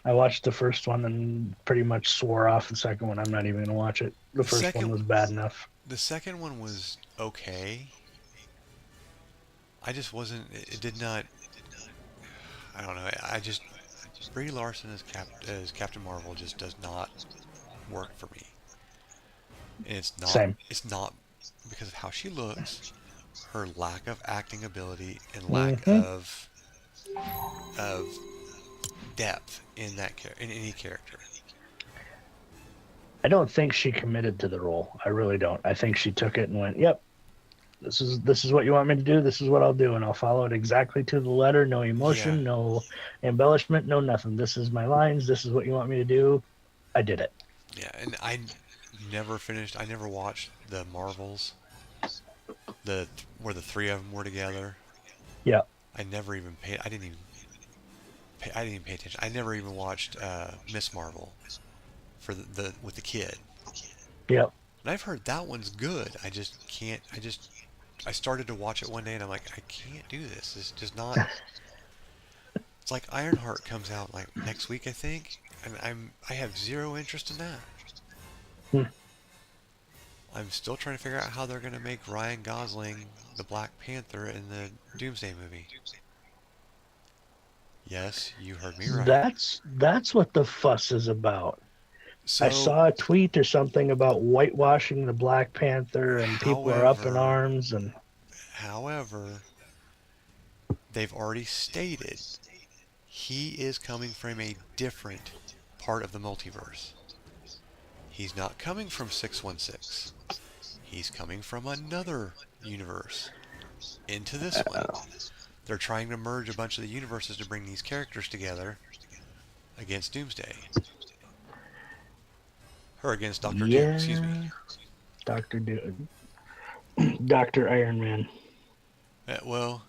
I watched the first one and pretty much swore off the second one. I'm not even going to watch it. The first one was bad enough. The second one was okay. I just wasn't. It did not. I don't know. I just Brie Larson as Captain Marvel just does not work for me. And it's not. Same. It's not because of how she looks, her lack of acting ability, and lack Hmm. of depth in in any character. I don't think she committed to the role. I really don't. I think she took it and went, "Yep, this is what you want me to do. This is what I'll do, and I'll follow it exactly to the letter. No Yeah, emotion, no embellishment, no nothing. This is my lines. This is what you want me to do. I did it." yeah. And I never finished. I never watched the Marvels, where the three of them were together. Yeah, I never even paid. I didn't even pay attention. I never even watched Miss Marvel for the with the kid. yeah. And I've heard that one's good. I just can't. I started to watch it one day and I'm like, I can't do this. It's just not. It's like Ironheart comes out like next week, I think, and I have zero interest in that. Hmm. I'm still trying to figure out how they're gonna make Ryan Gosling the Black Panther in the Doomsday movie. Yes, you heard me right. That's what the fuss is about. I So, saw a tweet or something about whitewashing the Black Panther, and people are up in however, arms. And however, they've already stated he is coming from a different part of the multiverse. He's not coming from 616. He's coming from another universe into this one. They're trying to merge a bunch of the universes to bring these characters together against Doomsday. Or against Doctor Doom, excuse me. yeah, Doctor Doom, Doctor Iron Man. Well,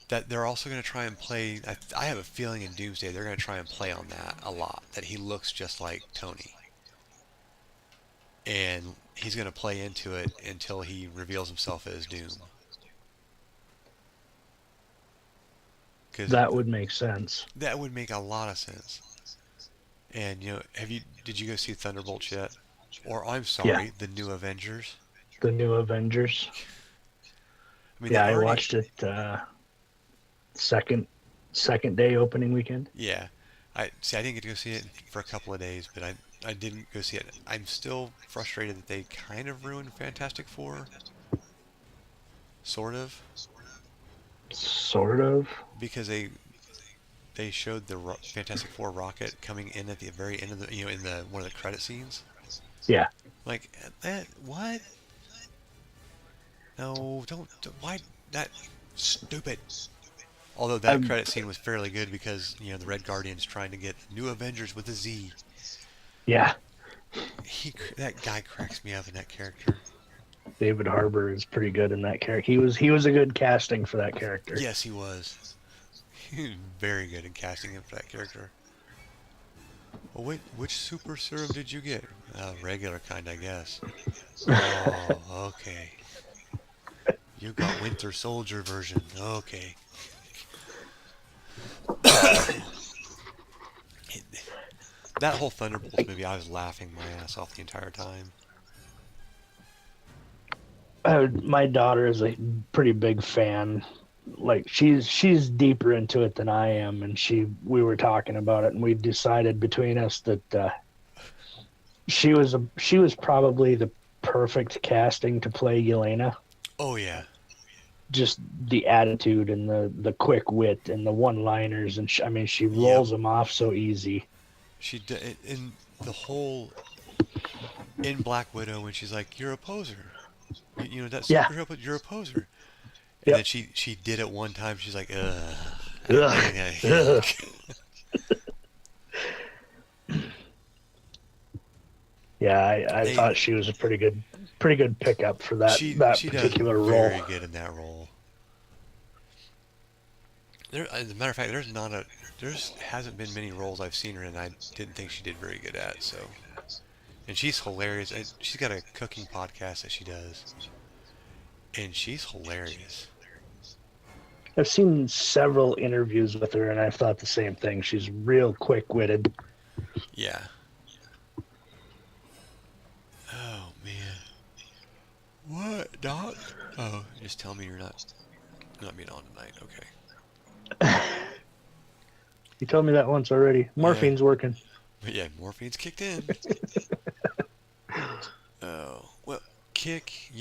that they're also going to try and play. I have a feeling in Doomsday they're going to try and play on that a lot. That he looks just like Tony, and he's going to play into it until he reveals himself as Doom. Because That would make sense. that would make a lot of sense. And did you go see Thunderbolts yet? Or I'm Yeah, sorry, the New Avengers. the new Avengers. I mean, they Yeah, I already. watched it second second day opening weekend. Yeah, I see. I didn't get to go see it for a couple of days, but I didn't go see it. I'm still frustrated that they kind of ruined Fantastic Four, sort of, Sort of. because they showed the Fantastic Four rocket coming in at the very end of the in the one of the credit scenes. Yeah. Like that. What? No, don't. Why that stupid? Although that I'm, credit scene was fairly good because the Red Guardian's trying to get New Avengers with a Z. yeah. That guy cracks me up in that character. David Harbour is pretty good in that character. He was a good casting for that character. Yes, he was. He was very good in casting him for that character. Well, wait, which super serum did you get? Regular kind, I guess. Oh, okay. You got Winter Soldier version. Okay. That whole Thunderbolts movie, I was laughing my ass off the entire time. My daughter is a pretty big fan. Like she's deeper into it than I am, and we were talking about it, and we decided between us that she was probably the perfect casting to play Yelena. Oh yeah, Just the attitude and the quick wit and the one-liners, and I mean she yep. rolls them off so easy. She did in the whole in Black Widow when she's like, "You're a poser." That Yeah. superhero, but you're a poser. And then Yep. she did it one time. She's like, ugh. Ugh. Ugh. Yeah, I They, thought she was a pretty good pickup for that she does particular role. very good in that role. As a matter of fact, there hasn't been many roles I've seen her in I didn't think she did very good at. So, and she's hilarious. She's got a cooking podcast that she does, and she's hilarious. I've seen several interviews with her, and I've thought the same thing. She's real quick-witted. Yeah. Oh man. What, Doc? Oh, just tell me you're not being on tonight. Okay. You told me that once already. Morphine's working. But yeah, morphine's kicked in. Oh, well, Kick,